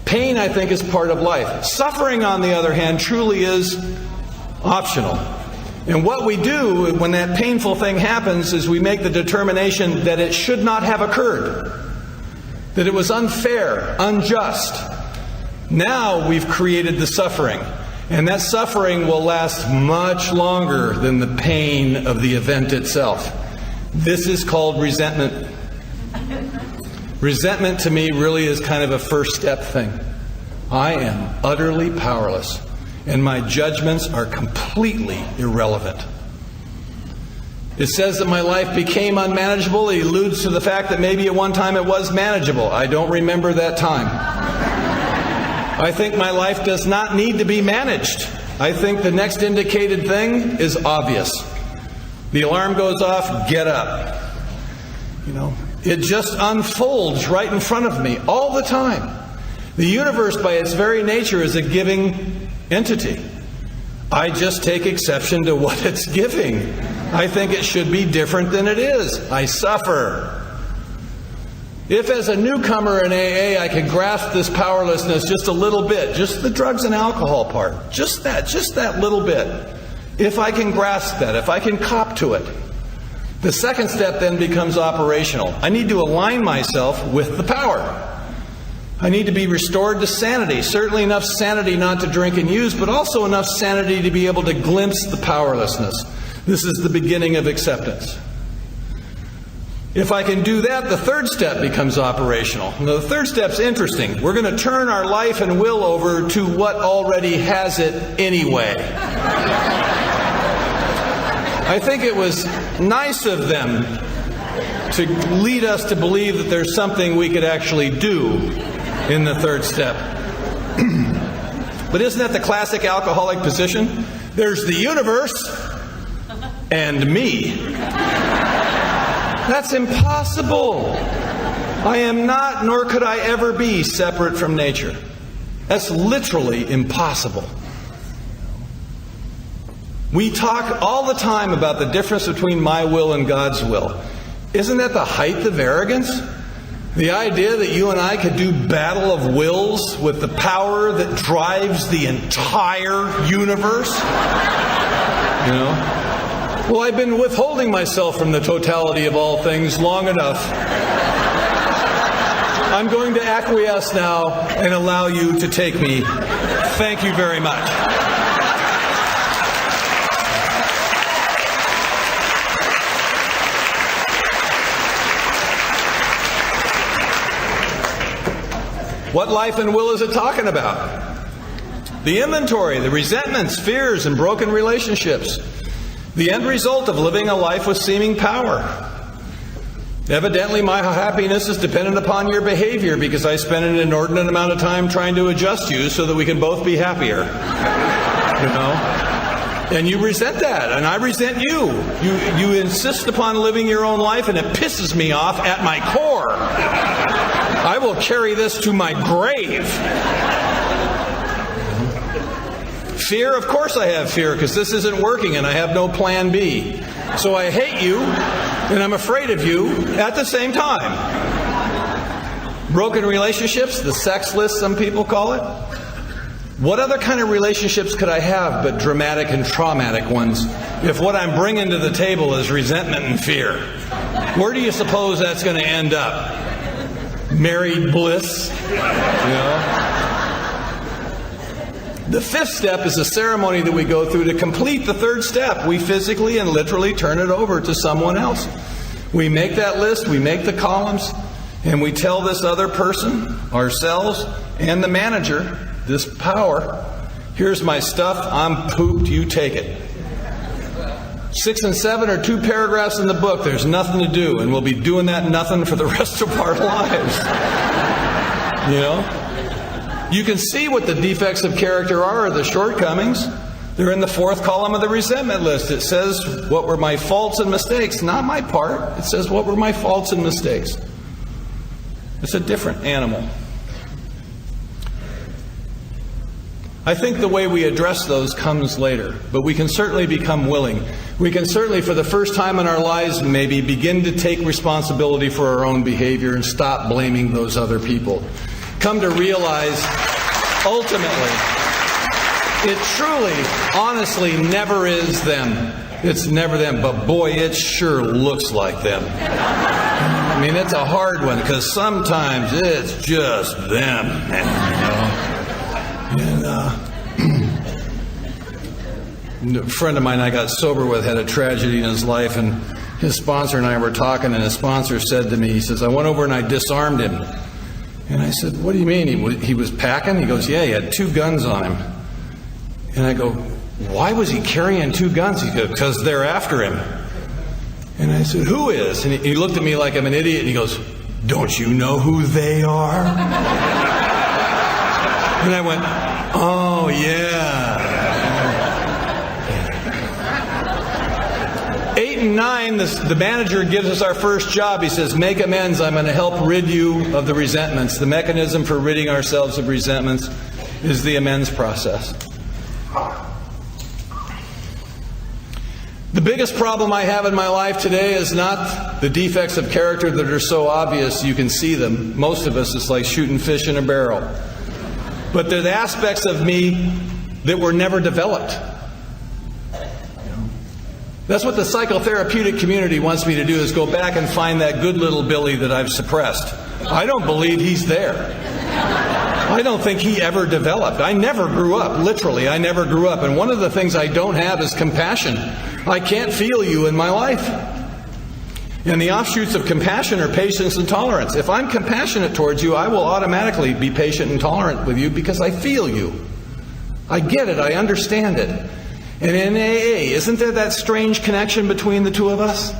Pain, I think, is part of life. Suffering, on the other hand, truly is optional. And what we do when that painful thing happens is we make the determination that it should not have occurred, that it was unfair, unjust. Now we've created the suffering. And that suffering will last much longer than the pain of the event itself. This is called resentment. Resentment to me really is kind of a first step thing. I am utterly powerless, and my judgments are completely irrelevant. It says that my life became unmanageable. It alludes to the fact that maybe at one time it was manageable. I don't remember that time. I think my life does not need to be managed. I think the next indicated thing is obvious. The alarm goes off, get up. It just unfolds right in front of me all the time. The universe, by its very nature, is a giving entity. I just take exception to what it's giving. I think it should be different than it is. I suffer. If as a newcomer in AA I can grasp this powerlessness just a little bit, just the drugs and alcohol part, just that little bit, if I can grasp that, if I can cop to it, the second step then becomes operational. I need to align myself with the power. I need to be restored to sanity, certainly enough sanity not to drink and use, but also enough sanity to be able to glimpse the powerlessness. This is the beginning of acceptance. If I can do that, the third step becomes operational. Now, the third step's interesting. We're going to turn our life and will over to what already has it anyway. I think it was nice of them to lead us to believe that there's something we could actually do in the third step. But isn't that the classic alcoholic position? There's the universe and me. That's impossible. I am not, nor could I ever be, separate from nature. That's literally impossible. We talk all the time about the difference between my will and God's will. Isn't that the height of arrogance? The idea that you and I could do battle of wills with the power that drives the entire universe? Well, I've been withholding myself from the totality of all things long enough. I'm going to acquiesce now and allow you to take me. Thank you very much. What life and will is it talking about? The inventory, the resentments, fears, and broken relationships. The end result of living a life with seeming power. Evidently, my happiness is dependent upon your behavior because I spend an inordinate amount of time trying to adjust you so that we can both be happier. And you resent that, and I resent you. You insist upon living your own life, and it pisses me off at my core. I will carry this to my grave. Fear? Of course I have fear, because this isn't working and I have no plan B. So I hate you and I'm afraid of you at the same time. Broken relationships, the sex list some people call it. What other kind of relationships could I have but dramatic and traumatic ones if what I'm bringing to the table is resentment and fear? Where do you suppose that's going to end up? Married bliss? You know? The fifth step is a ceremony that we go through to complete the third step. We physically and literally turn it over to someone else. We make that list, we make the columns, and we tell this other person, ourselves, and the manager, this power, here's my stuff, I'm pooped, you take it. 6 and 7 are 2 paragraphs in the book. There's nothing to do, and we'll be doing that nothing for the rest of our lives. You know? You can see what the defects of character are, or the shortcomings. They're in the 4th column of the resentment list. It says, what were my faults and mistakes? Not my part. It says, what were my faults and mistakes? It's a different animal. I think the way we address those comes later, but we can certainly become willing. We can certainly, for the first time in our lives, maybe begin to take responsibility for our own behavior and stop blaming those other people. Come to realize, ultimately, it truly, honestly, never is them. It's never them, but boy, it sure looks like them. I mean, it's a hard one, because sometimes it's just them, you know. And a friend of mine I got sober with had a tragedy in his life, and his sponsor and I were talking, and his sponsor said to me, he says, I went over and I disarmed him. And I said, what do you mean? He was packing? He goes, yeah, he had 2 guns on him. And I go, why was he carrying 2 guns? He goes, because they're after him. And I said, who is? And he looked at me like I'm an idiot, and he goes, don't you know who they are? And I went, oh, yeah. 8 and 9, the manager gives us our first job. He says, make amends. I'm going to help rid you of the resentments. The mechanism for ridding ourselves of resentments is the amends process. The biggest problem I have in my life today is not the defects of character that are so obvious you can see them. Most of us, it's like shooting fish in a barrel. But they're the aspects of me that were never developed. That's what the psychotherapeutic community wants me to do, is go back and find that good little Billy that I've suppressed. I don't believe he's there. I don't think he ever developed. I never grew up. Literally, I never grew up. And one of the things I don't have is compassion. I can't feel you in my life. And the offshoots of compassion are patience and tolerance. If I'm compassionate towards you, I will automatically be patient and tolerant with you because I feel you. I get it. I understand it. And in AA, isn't there that strange connection between the two of us?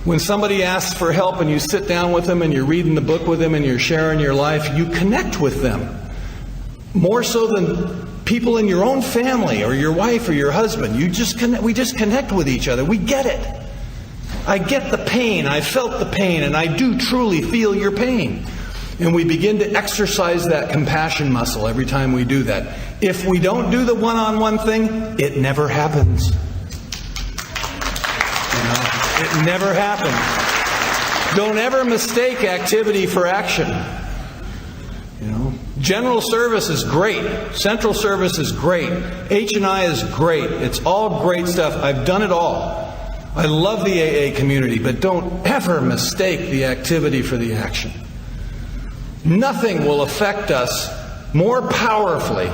When somebody asks for help and you sit down with them and you're reading the book with them and you're sharing your life, you connect with them. More so than people in your own family or your wife or your husband. We just connect with each other. We get it. I get the pain. I felt the pain, and I do truly feel your pain. And we begin to exercise that compassion muscle every time we do that. If we don't do the one-on-one thing, it never happens. It never happens. Don't ever mistake activity for action. General service is great. Central service is great. H&I is great. It's all great stuff. I've done it all. I love the AA community, but don't ever mistake the activity for the action. Nothing will affect us more powerfully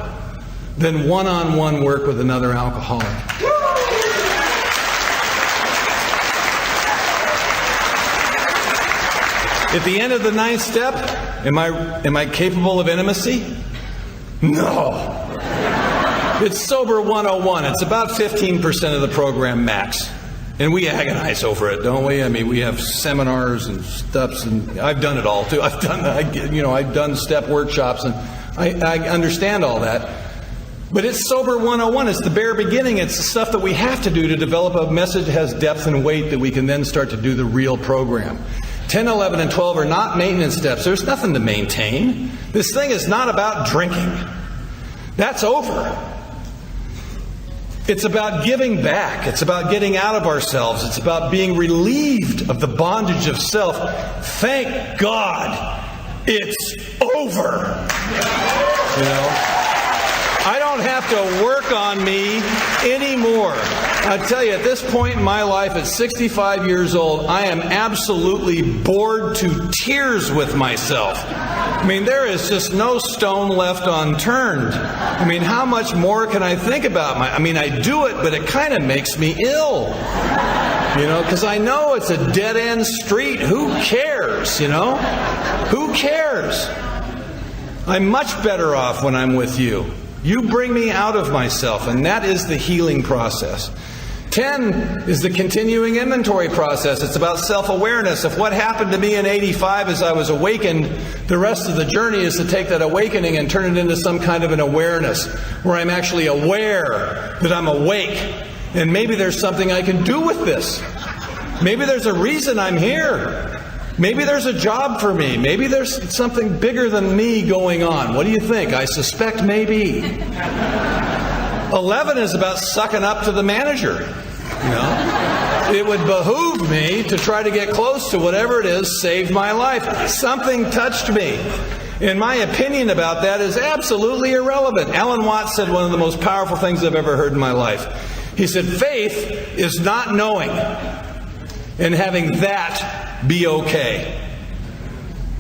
than one-on-one work with another alcoholic. At the end of the 9th step, am I capable of intimacy? No. It's Sober 101. It's about 15% of the program max. And we agonize over it, don't we? I mean, we have seminars and steps, and I've done it all too. I've done step workshops, and I understand all that. But it's Sober 101. It's the bare beginning. It's the stuff that we have to do to develop a message that has depth and weight that we can then start to do the real program. 10, 11, and 12 are not maintenance steps. There's nothing to maintain. This thing is not about drinking. That's over. It's about giving back. It's about getting out of ourselves. It's about being relieved of the bondage of self. Thank God it's over. You know? I don't have to work on me anymore. I tell you, at this point in my life, at 65 years old, I am absolutely bored to tears with myself. I mean, there is just no stone left unturned. I mean, how much more can I think about I do it, but it kind of makes me ill. You know, because I know it's a dead-end street. Who cares, you know? Who cares? I'm much better off when I'm with you. You bring me out of myself, and that is the healing process. 10 is the continuing inventory process. It's about self-awareness. If what happened to me in 85 as I was awakened, the rest of the journey is to take that awakening and turn it into some kind of an awareness, where I'm actually aware that I'm awake. And maybe there's something I can do with this. Maybe there's a reason I'm here. Maybe there's a job for me. Maybe there's something bigger than me going on. What do you think? I suspect maybe. 11 is about sucking up to the manager. You know? It would behoove me to try to get close to whatever it is saved my life. Something touched me. And my opinion about that is absolutely irrelevant. Alan Watts said one of the most powerful things I've ever heard in my life. He said, faith is not knowing and having that be okay.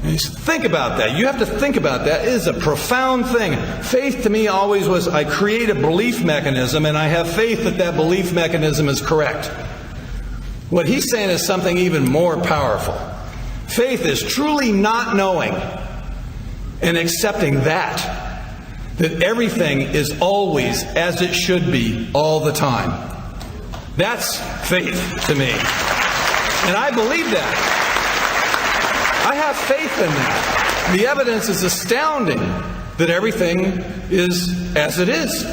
And think about that. You have to think about that. It is a profound thing. Faith to me always was, I create a belief mechanism and I have faith that that belief mechanism is correct. What he's saying is something even more powerful. Faith is truly not knowing and accepting that everything is always as it should be all the time. That's faith to me. And I believe that. I have faith in that. The evidence is astounding that everything is as it is. You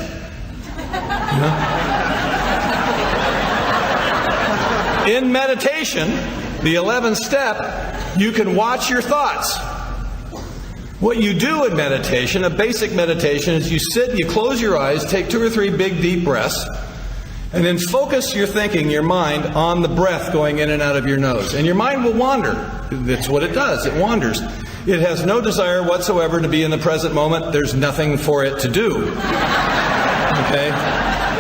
know? In meditation, the 11th step, you can watch your thoughts. What you do in meditation, a basic meditation, is you sit, you close your eyes, take 2 or 3 big deep breaths, and then focus your thinking, your mind, on the breath going in and out of your nose. And your mind will wander. That's what it does. It wanders. It has no desire whatsoever to be in the present moment. There's nothing for it to do. Okay?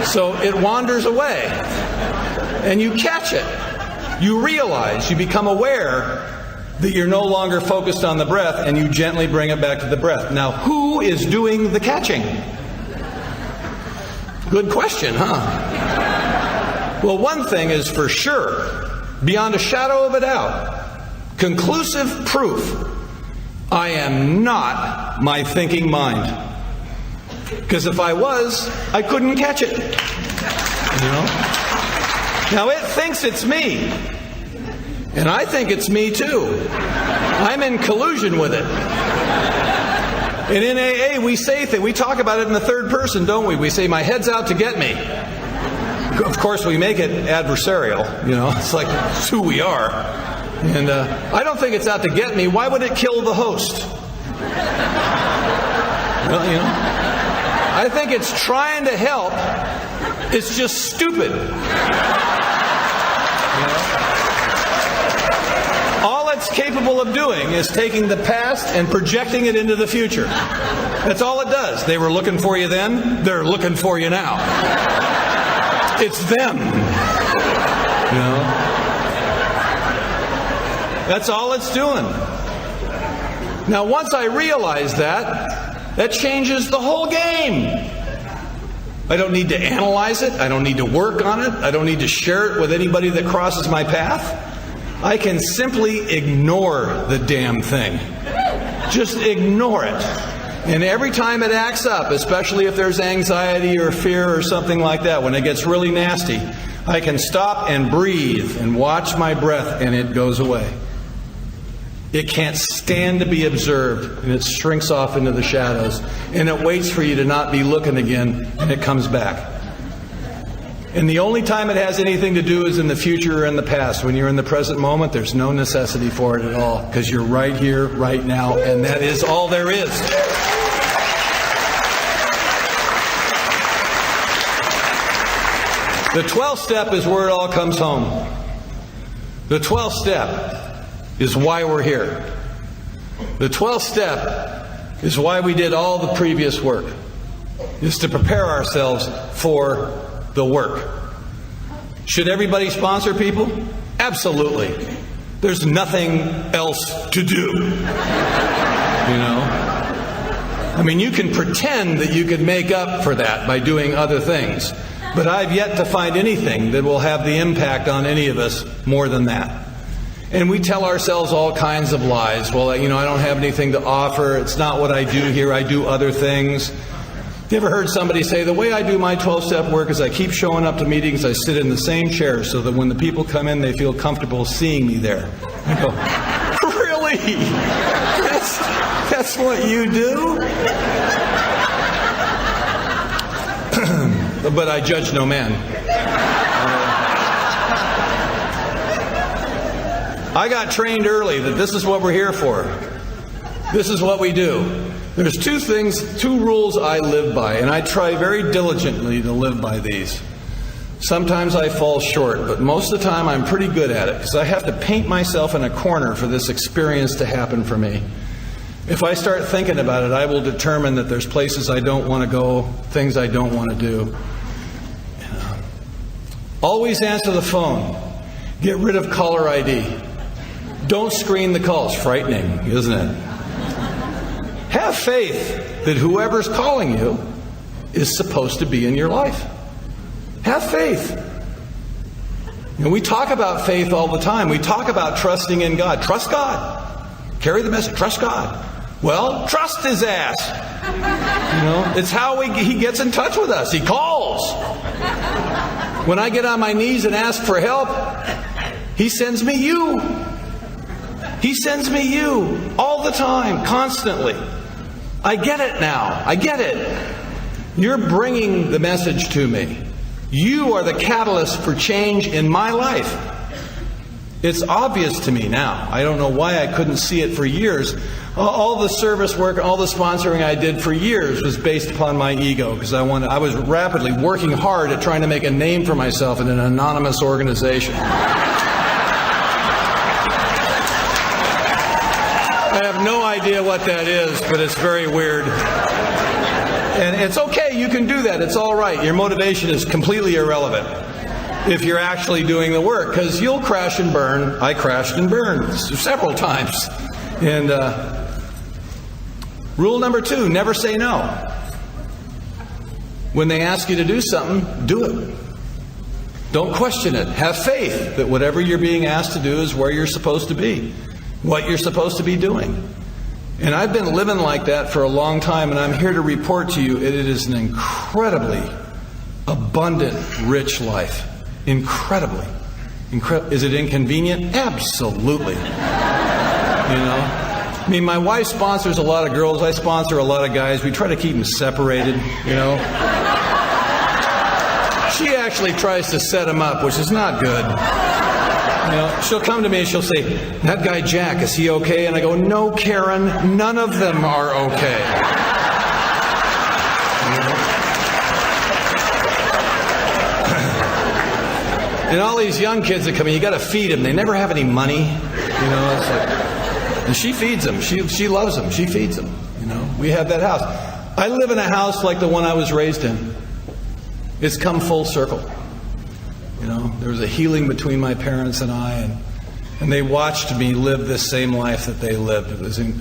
So it wanders away. And you catch it. You realize, you become aware that you're no longer focused on the breath, and you gently bring it back to the breath. Now, who is doing the catching? Good question, huh? Well, one thing is for sure, beyond a shadow of a doubt, conclusive proof, I am not my thinking mind. Because if I was, I couldn't catch it. You know? Now it thinks it's me. And I think it's me too. I'm in collusion with it. And in AA, we say things, we talk about it in the third person, don't we? We say, my head's out to get me. Of course, we make it adversarial, you know, it's like, it's who we are. And I don't think it's out to get me. Why would it kill the host? Well, you know, I think it's trying to help. It's just stupid. You know? All it's capable of doing is taking the past and projecting it into the future. That's all it does. They were looking for you then, they're looking for you now. It's them. You know? That's all it's doing. Now, once I realize that changes the whole game. I don't need to analyze it. I don't need to work on it. I don't need to share it with anybody that crosses my path. I can simply ignore the damn thing. Just ignore it. And every time it acts up, especially if there's anxiety or fear or something like that, when it gets really nasty, I can stop and breathe and watch my breath, and it goes away. It can't stand to be observed, and it shrinks off into the shadows. And it waits for you to not be looking again, and it comes back. And the only time it has anything to do is in the future or in the past. When you're in the present moment, there's no necessity for it at all, because you're right here, right now, and that is all there is. The 12th step is where it all comes home. The 12th step is why we're here. The 12th step is why we did all the previous work, is to prepare ourselves for the work. Should everybody sponsor people? Absolutely. There's nothing else to do. You know? I mean, you can pretend that you could make up for that by doing other things. But I've yet to find anything that will have the impact on any of us more than that. And we tell ourselves all kinds of lies. Well, I don't have anything to offer. It's not what I do here. I do other things. You ever heard somebody say, the way I do my 12-step work is I keep showing up to meetings, I sit in the same chair so that when the people come in, they feel comfortable seeing me there. I go, really? That's what you do? But I judge no man. I got trained early that this is what we're here for. This is what we do. There's two rules I live by, and I try very diligently to live by these. Sometimes I fall short, but most of the time I'm pretty good at it, because I have to paint myself in a corner for this experience to happen for me. If I start thinking about it, I will determine that there's places I don't want to go, things I don't want to do. Always answer the phone. Get rid of caller ID. Don't screen the calls. Frightening, isn't it? Have faith that whoever's calling you is supposed to be in your life. Have faith. We talk about faith all the time. We talk about trusting in God. Trust God. Carry the message. Trust God. Well, trust his ass. It's how he gets in touch with us. He calls. When I get on my knees and ask for help, he sends me you. He sends me you all the time, constantly. I get it now. I get it. You're bringing the message to me. You are the catalyst for change in my life. It's obvious to me now. I don't know why I couldn't see it for years. All the service work, all the sponsoring I did for years was based upon my ego, because I was rapidly working hard at trying to make a name for myself in an anonymous organization. I have no idea what that is, but it's very weird. And it's okay, you can do that. It's all right. Your motivation is completely irrelevant if you're actually doing the work, because you'll crash and burn. I crashed and burned several times. And rule number 2, never say no. When they ask you to do something, do it. Don't question it. Have faith that whatever you're being asked to do is where you're supposed to be, what you're supposed to be doing. And I've been living like that for a long time, and I'm here to report to you it is an incredibly abundant, rich life. Incredibly. Is it inconvenient? Absolutely. I mean, my wife sponsors a lot of girls. I sponsor a lot of guys. We try to keep them separated, She actually tries to set them up, which is not good. She'll come to me and she'll say, that guy Jack, is he okay? And I go, no, Karen, none of them are okay. And all these young kids that come in, you got to feed them. They never have any money. It's like, and she feeds them. She loves them. She feeds them. We have that house. I live in a house like the one I was raised in. It's come full circle. There was a healing between my parents and I, and they watched me live this same life that they lived.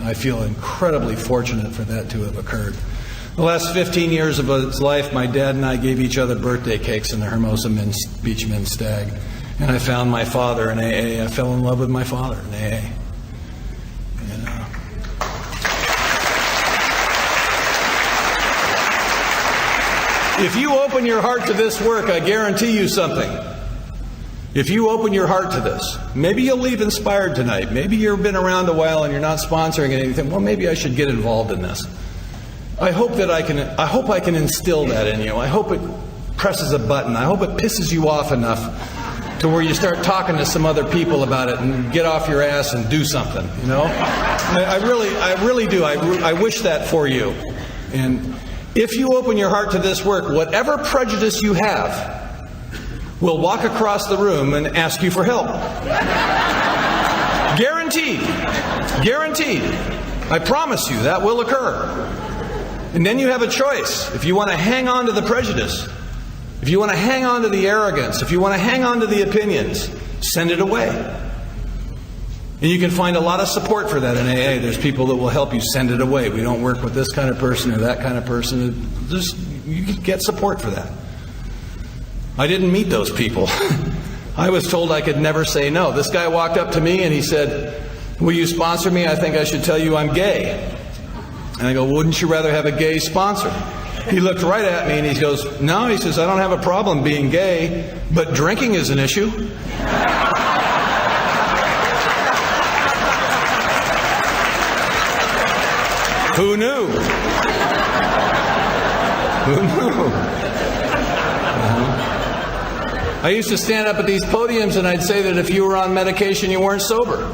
I feel incredibly fortunate for that to have occurred. The last 15 years of his life, my dad and I gave each other birthday cakes in the Hermosa Beach Men's Stag. And I found my father in AA. I fell in love with my father in AA. If you open your heart to this work, I guarantee you something. If you open your heart to this, maybe you'll leave inspired tonight. Maybe you've been around a while and you're not sponsoring anything. Well, maybe I should get involved in this. I hope I can instill that in you. I hope it presses a button. I hope it pisses you off enough to where you start talking to some other people about it and get off your ass and do something. I really do. I wish that for you. And if you open your heart to this work, whatever prejudice you have, will walk across the room and ask you for help. Guaranteed. Guaranteed. I promise you that will occur. And then you have a choice. If you want to hang on to the prejudice, if you want to hang on to the arrogance, if you want to hang on to the opinions, send it away. And you can find a lot of support for that in AA. There's people that will help you send it away. We don't work with this kind of person or that kind of person. You can get support for that. I didn't meet those people. I was told I could never say no. This guy walked up to me and he said, "Will you sponsor me? I think I should tell you I'm gay." And I go, "Wouldn't you rather have a gay sponsor?" He looked right at me and he goes, "No," he says, "I don't have a problem being gay, but drinking is an issue." Who knew? Who knew? I used to stand up at these podiums and I'd say that if you were on medication, you weren't sober.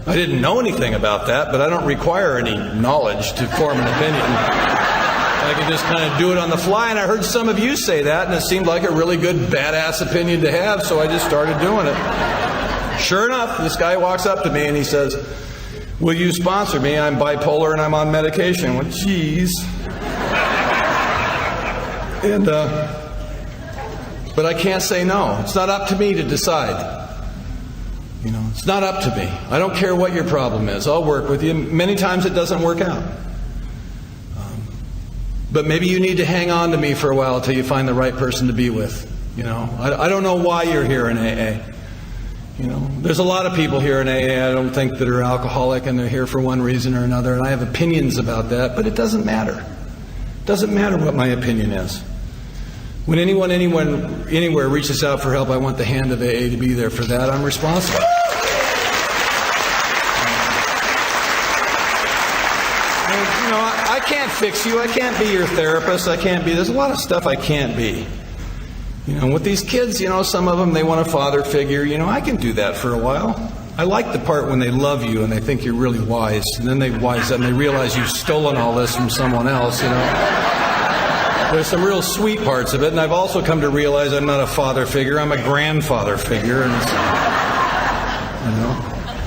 I didn't know anything about that, but I don't require any knowledge to form an opinion. I could just kind of do it on the fly, and I heard some of you say that, and it seemed like a really good badass opinion to have, so I just started doing it. Sure enough, this guy walks up to me and he says, "Will you sponsor me? I'm bipolar and I'm on medication." Well, geez. And, but I can't say no. It's not up to me to decide. You know, it's not up to me. I don't care what your problem is. I'll work with you. Many times it doesn't work out. But maybe you need to hang on to me for a while until you find the right person to be with. You know, I don't know why you're here in AA. You know, there's a lot of people here in AA I don't think that are alcoholic, and they're here for one reason or another, and I have opinions about that, but it doesn't matter. It doesn't matter what my opinion is. When anyone anywhere reaches out for help, I want the hand of AA to be there for that. I'm responsible. You know, I can't fix you. I can't be your therapist. There's a lot of stuff I can't be. You know, with these kids, you know, some of them, they want a father figure. You know, I can do that for a while. I like the part when they love you and they think you're really wise. And then they wise up and they realize you've stolen all this from someone else, you know. There's some real sweet parts of it. And I've also come to realize I'm not a father figure. I'm a grandfather figure. And you know.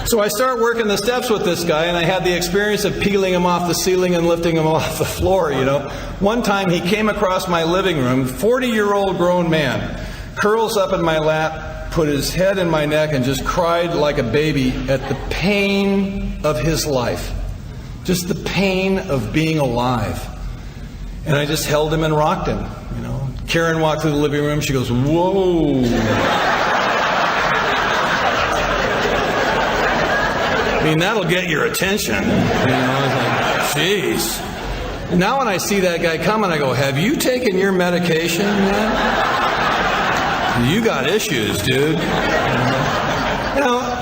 So I start working the steps with this guy, and I had the experience of peeling him off the ceiling and lifting him off the floor, you know. One time he came across my living room, 40-year-old grown man, curls up in my lap, put his head in my neck, and just cried like a baby at the pain of his life. Just the pain of being alive. And I just held him and rocked him, you know. Karen walked through the living room, she goes, "Whoa." I mean, that'll get your attention. You know, I was like, jeez. Now when I see that guy coming, I go, "Have you taken your medication yet? You got issues, dude." You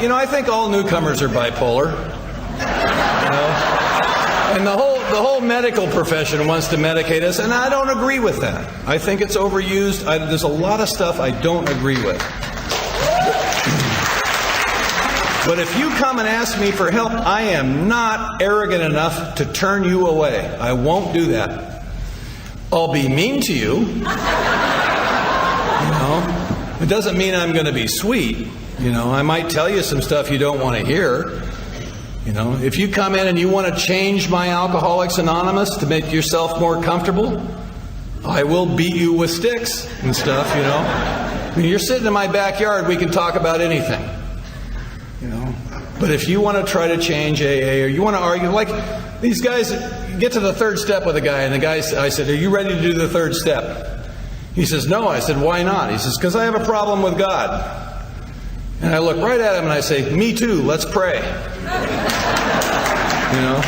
know, I think all newcomers are bipolar. You know? And the whole medical profession wants to medicate us, and I don't agree with that. I think it's overused. There's a lot of stuff I don't agree with. But if you come and ask me for help, I am not arrogant enough to turn you away. I won't do that. I'll be mean to you. You know, it doesn't mean I'm going to be sweet. You know, I might tell you some stuff you don't want to hear. You know, if you come in and you want to change my Alcoholics Anonymous to make yourself more comfortable, I will beat you with sticks and stuff, you know. I mean, you're sitting in my backyard, we can talk about anything. You know, but if you want to try to change AA, or you want to argue, like these guys, get to the third step with a guy, and the guy, I said, "Are you ready to do the third step?" He says, "No." I said, "Why not?" He says, "Because I have a problem with God." And I look right at him and I say, "Me too, let's pray." You know,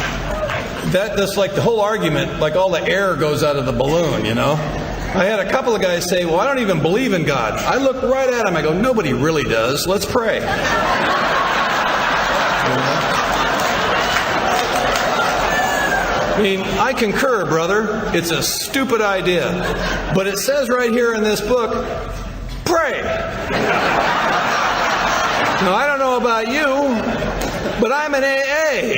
that's like the whole argument, like all the air goes out of the balloon, you know. I had a couple of guys say, "Well, I don't even believe in God." I look right at him, I go, "Nobody really does, let's pray." I mean, I concur, brother. It's a stupid idea. But it says right here in this book, pray. Now, I don't know about you, but I'm an AA.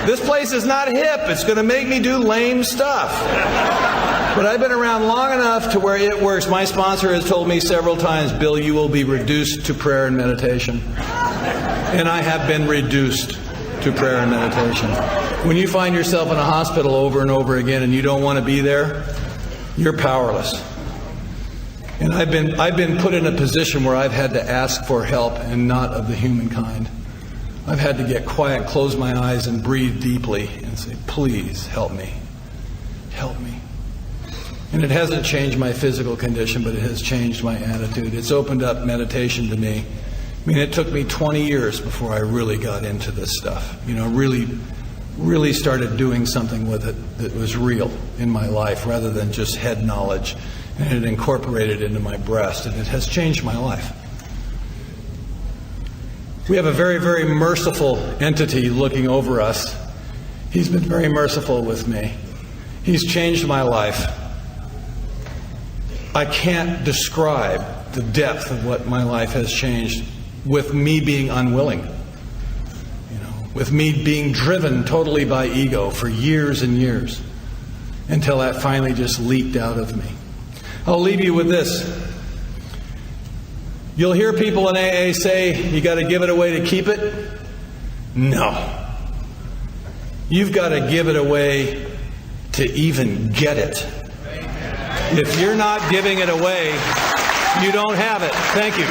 This place is not hip. It's going to make me do lame stuff. But I've been around long enough to where it works. My sponsor has told me several times, Bill, you will be reduced to prayer and meditation. And I have been reduced to prayer and meditation. When you find yourself in a hospital over and over again and you don't want to be there, you're powerless. And I've been put in a position where I've had to ask for help, and not of the human kind. I've had to get quiet, close my eyes, and breathe deeply and say, please help me. Help me. And it hasn't changed my physical condition, but it has changed my attitude. It's opened up meditation to me. I mean, it took me 20 years before I really got into this stuff. Really started doing something with it that was real in my life rather than just head knowledge. And it incorporated into my breast, and it has changed my life. We have a very, very merciful entity looking over us. He's been very merciful with me. He's changed my life. I can't describe the depth of what my life has changed with me being unwilling. With me being driven totally by ego for years and years, until that finally just leaked out of me. I'll leave you with this. You'll hear people in AA say, you got to give it away to keep it. No. You've got to give it away to even get it. If you're not giving it away, you don't have it. Thank you.